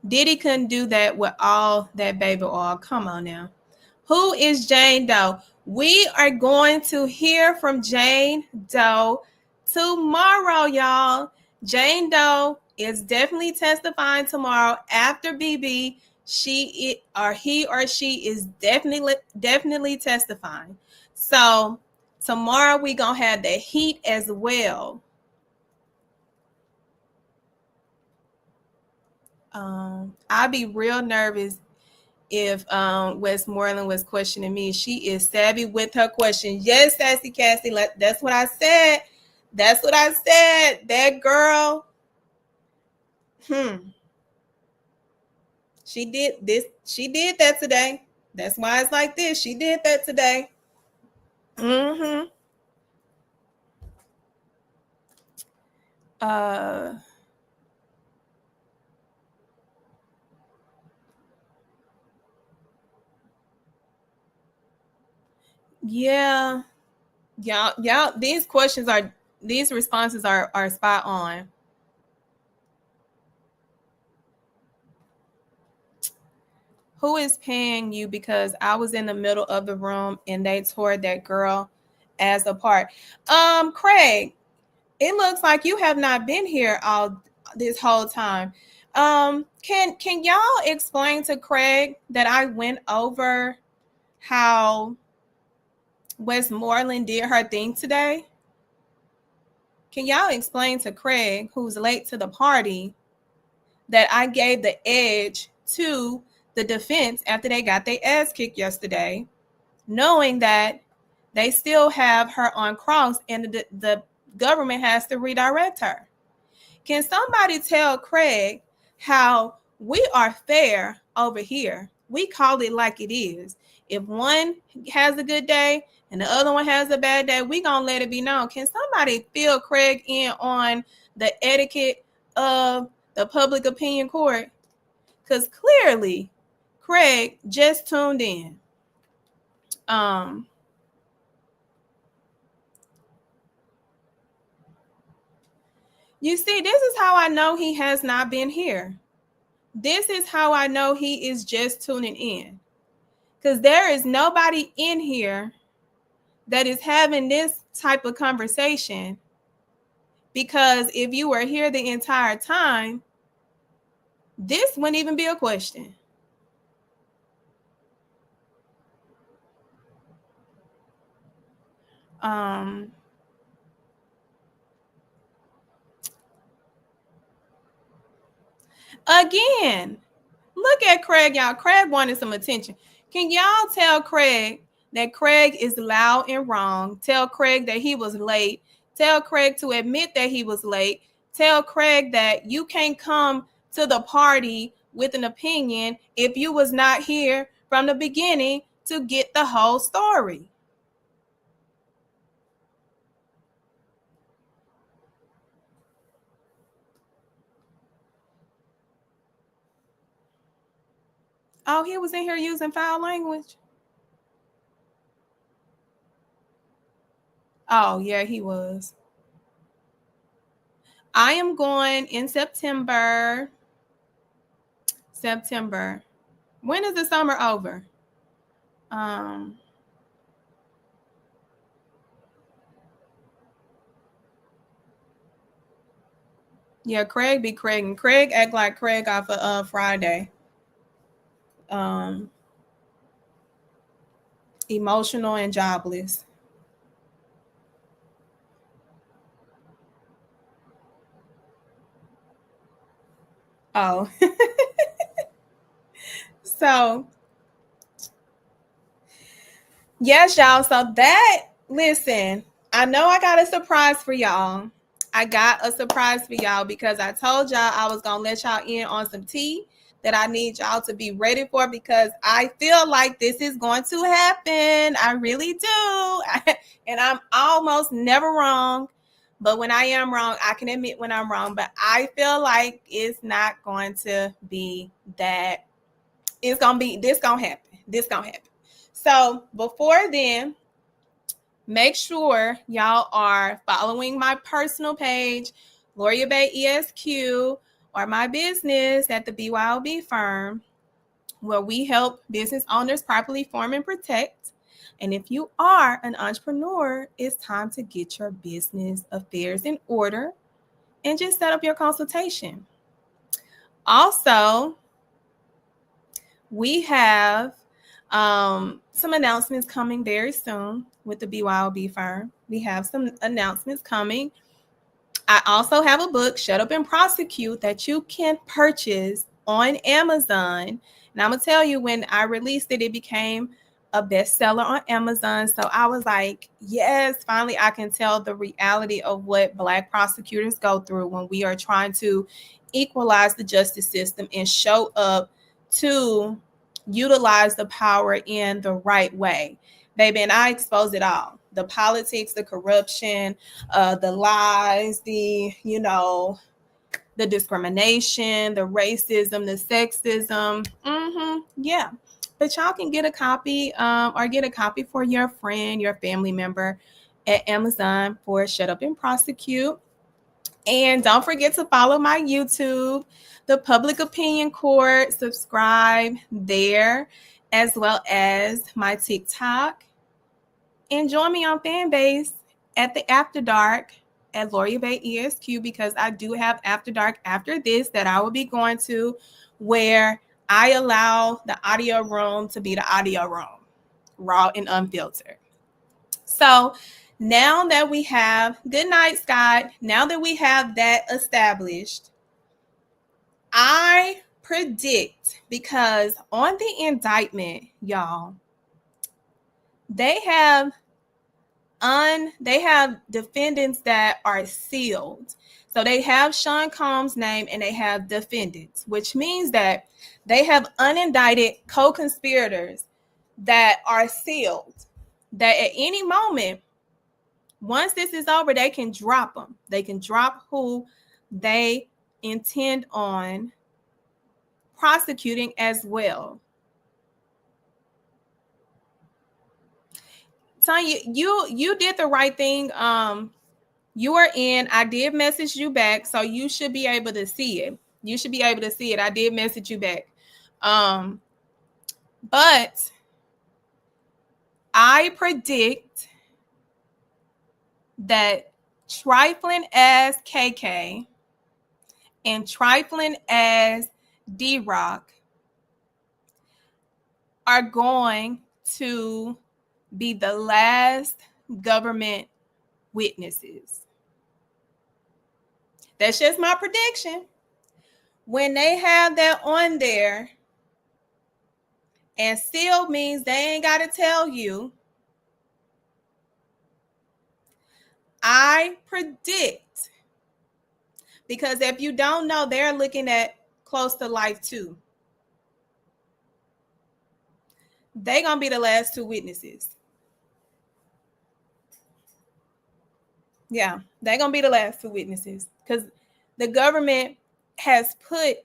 Diddy couldn't do that with all that baby oil. Come on now. Who is Jane Doe? We are going to hear from Jane Doe tomorrow, y'all. Jane Doe is definitely testifying tomorrow after BB. He or she is definitely testifying. So tomorrow we gonna have the heat as well. I'd be real nervous if Westmoreland was questioning me. She is savvy with her questions. Yes, Sassy Cassie, that's what I said. That's what I said. That girl, she did this. She did that today. That's why it's like this. She did that today. Mm-hmm. Yeah. Y'all, these responses are spot on. Who is paying you? Because I was in the middle of the room and they tore that girl ass apart. Craig, it looks like you have not been here all this whole time. Can y'all explain to Craig that I went over how Westmoreland did her thing today? Can y'all explain to Craig, who's late to the party, that I gave the edge to the defense after they got their ass kicked yesterday, knowing that they still have her on cross and the government has to redirect her? Can somebody tell Craig how we are fair over here? We call it like it is. If one has a good day and the other one has a bad day, we gonna let it be known. Can somebody fill Craig in on the etiquette of the public opinion court? Because clearly Craig just tuned in. You see, this is how I know he has not been here. This is how I know he is just tuning in. Because there is nobody in here that is having this type of conversation. Because if you were here the entire time, this wouldn't even be a question. Again, look at Craig, y'all. Craig wanted some attention. Can y'all tell Craig that Craig is loud and wrong? Tell Craig that he was late. Tell Craig to admit that he was late. Tell Craig that you can't come to the party with an opinion if you was not here from the beginning to get the whole story. Oh, he was in here using foul language? Oh, yeah, he was. I am going in September. When is the summer over? Yeah, Craig be Craig, and Craig act like Craig off of Friday. Emotional and jobless. Oh. So, yes, y'all. So listen, I know I got a surprise for y'all. I got a surprise for y'all because I told y'all I was going to let y'all in on some tea that I need y'all to be ready for, because I feel like this is going to happen. I really do. And I'm almost never wrong. But when I am wrong, I can admit when I'm wrong. But I feel like it's not going to be that. It's going to be, this going to happen. This going to happen. So before then, make sure y'all are following my personal page, Gloria Bay ESQ, or my business at the BYOB firm, where we help business owners properly form and protect. And if you are an entrepreneur, it's time to get your business affairs in order and just set up your consultation. Also, we have some announcements coming very soon with the BYOB firm. We have some announcements coming. I also have a book, Shut Up and Prosecute, that you can purchase on Amazon. And I'm going to tell you, when I released it, it became a bestseller on Amazon. So I was like, yes, finally I can tell the reality of what Black prosecutors go through when we are trying to equalize the justice system and show up to utilize the power in the right way. Baby, and I expose it all. The politics, the corruption, the lies, the discrimination, the racism, the sexism. Yeah. But y'all can get a copy or get a copy for your friend, your family member at Amazon for Shut Up and Prosecute. And don't forget to follow my YouTube, The Public Opinion Court. Subscribe there, as well as my TikTok. And join me on Fanbase at the After Dark at Laura Bay ESQ, because I do have After Dark after this that I will be going to, where I allow the audio room to be the audio room, raw and unfiltered. So now that we have, good night, Scott. Now that we have that established, I predict, because on the indictment, y'all, they have defendants that are sealed. So they have Sean Combs' name and they have defendants, which means that they have unindicted co-conspirators that are sealed, that at any moment, once this is over, they can drop them. They can drop who they intend on prosecuting as well. Tanya, you did the right thing. You are in. I did message you back, so you should be able to see it. You should be able to see it. I did message you back. But I predict that trifling as KK and trifling as D-Rock are going to be the last government witnesses. That's just my prediction. When they have that on there, and sealed means they ain't got to tell you, I predict, because if you don't know, they're looking at close to life too. They're going to be the last two witnesses. Yeah, they're going to be the last two witnesses, because the government has put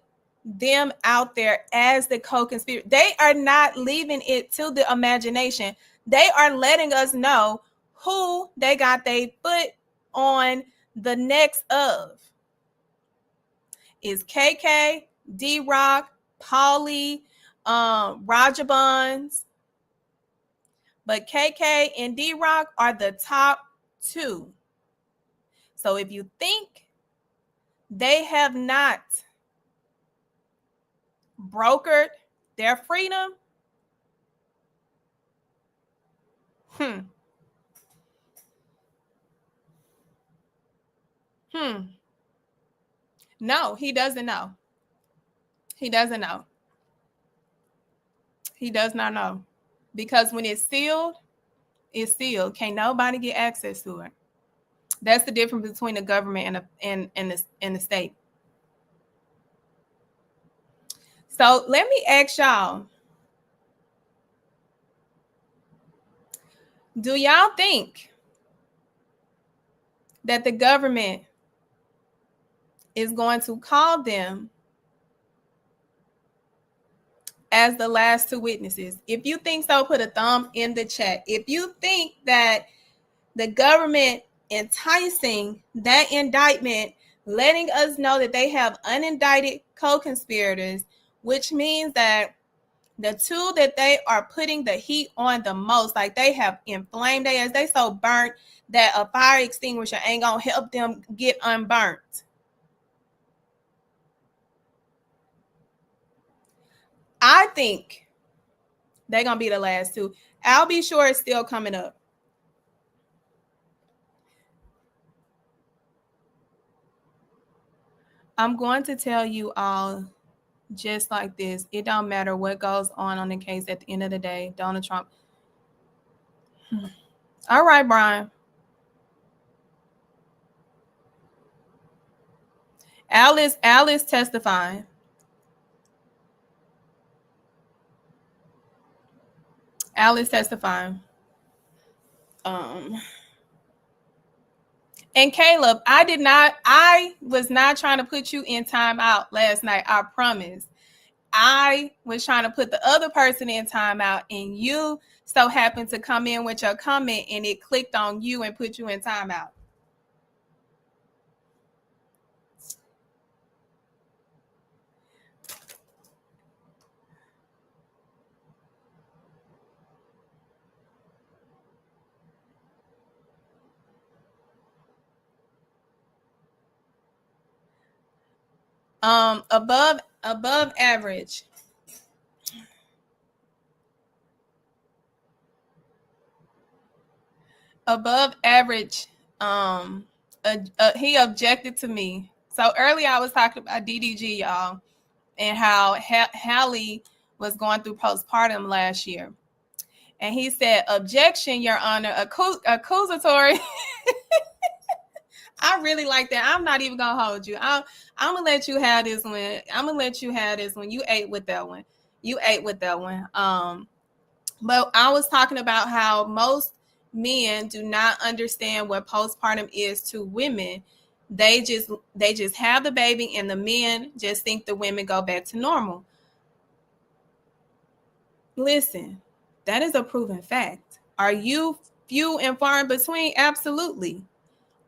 them out there as the co-conspirator. They are not leaving it to the imagination. They are letting us know who they got they foot on the necks of. Is KK, D-Rock, Paulie, Roger Bonds. But KK and D-Rock are the top two. So if you think they have not brokered their freedom, No, he doesn't know. He doesn't know. He does not know. Because when it's sealed, it's sealed. Can't nobody get access to it. That's the difference between the government and the state. So let me ask y'all, do y'all think that the government is going to call them as the last two witnesses? If you think so, put a thumb in the chat. If you think that the government enticing that indictment, letting us know that they have unindicted co-conspirators, which means that the two that they are putting the heat on the most, like they have inflamed they so burnt that a fire extinguisher ain't gonna help them get unburnt. I think they're gonna be the last two. I'll be sure it's still coming up. I'm going to tell you all just like this. It don't matter what goes on the case. At the end of the day, Donald Trump. All right, Brian. Alice testifying. Alice testifying. And Caleb, I was not trying to put you in timeout last night. I promise. I was trying to put the other person in timeout, and you so happened to come in with your comment, and it clicked on you and put you in timeout. Above average. Above average. He objected to me. So earlier I was talking about DDG, y'all, and how Hallie was going through postpartum last year. And he said, objection, Your Honor, accusatory. I really like that. I'm not even going to hold you. I'm going to let you have this one. I'm going to let you have this one. You ate with that one. But I was talking about how most men do not understand what postpartum is to women. They just have the baby, and the men just think the women go back to normal. Listen, that is a proven fact. Are you few and far in between? Absolutely.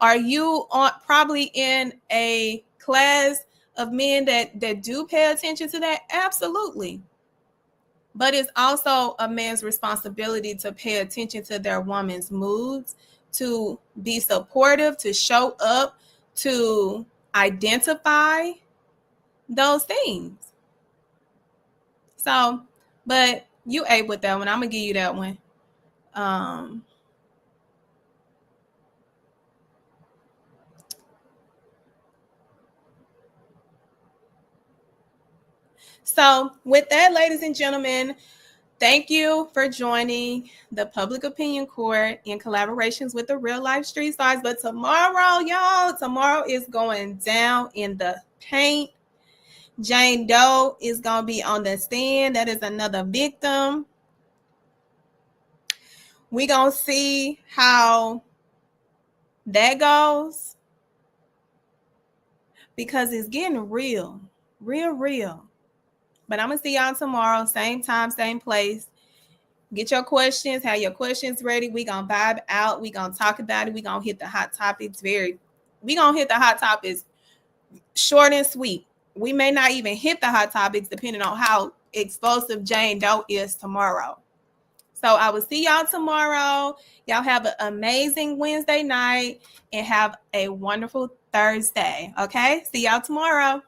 Are you probably in a class of men that do pay attention to that? Absolutely. But it's also a man's responsibility to pay attention to their woman's moods, to be supportive, to show up, to identify those things. So, but you ate with that one. I'm going to give you that one. So with that, ladies and gentlemen, thank you for joining the Public Opinion Court in collaborations with the Real Life Street Stars. But tomorrow is going down in the paint. Jane Doe is going to be on the stand. That is another victim. We're going to see how that goes, because it's getting real. But I'm going to see y'all tomorrow, same time, same place. Get your questions, have your questions ready. We're going to vibe out. We're going to talk about it. We're going to hit the hot topics short and sweet. We may not even hit the hot topics depending on how explosive Jane Doe is tomorrow. So I will see y'all tomorrow. Y'all have an amazing Wednesday night and have a wonderful Thursday. Okay? See y'all tomorrow.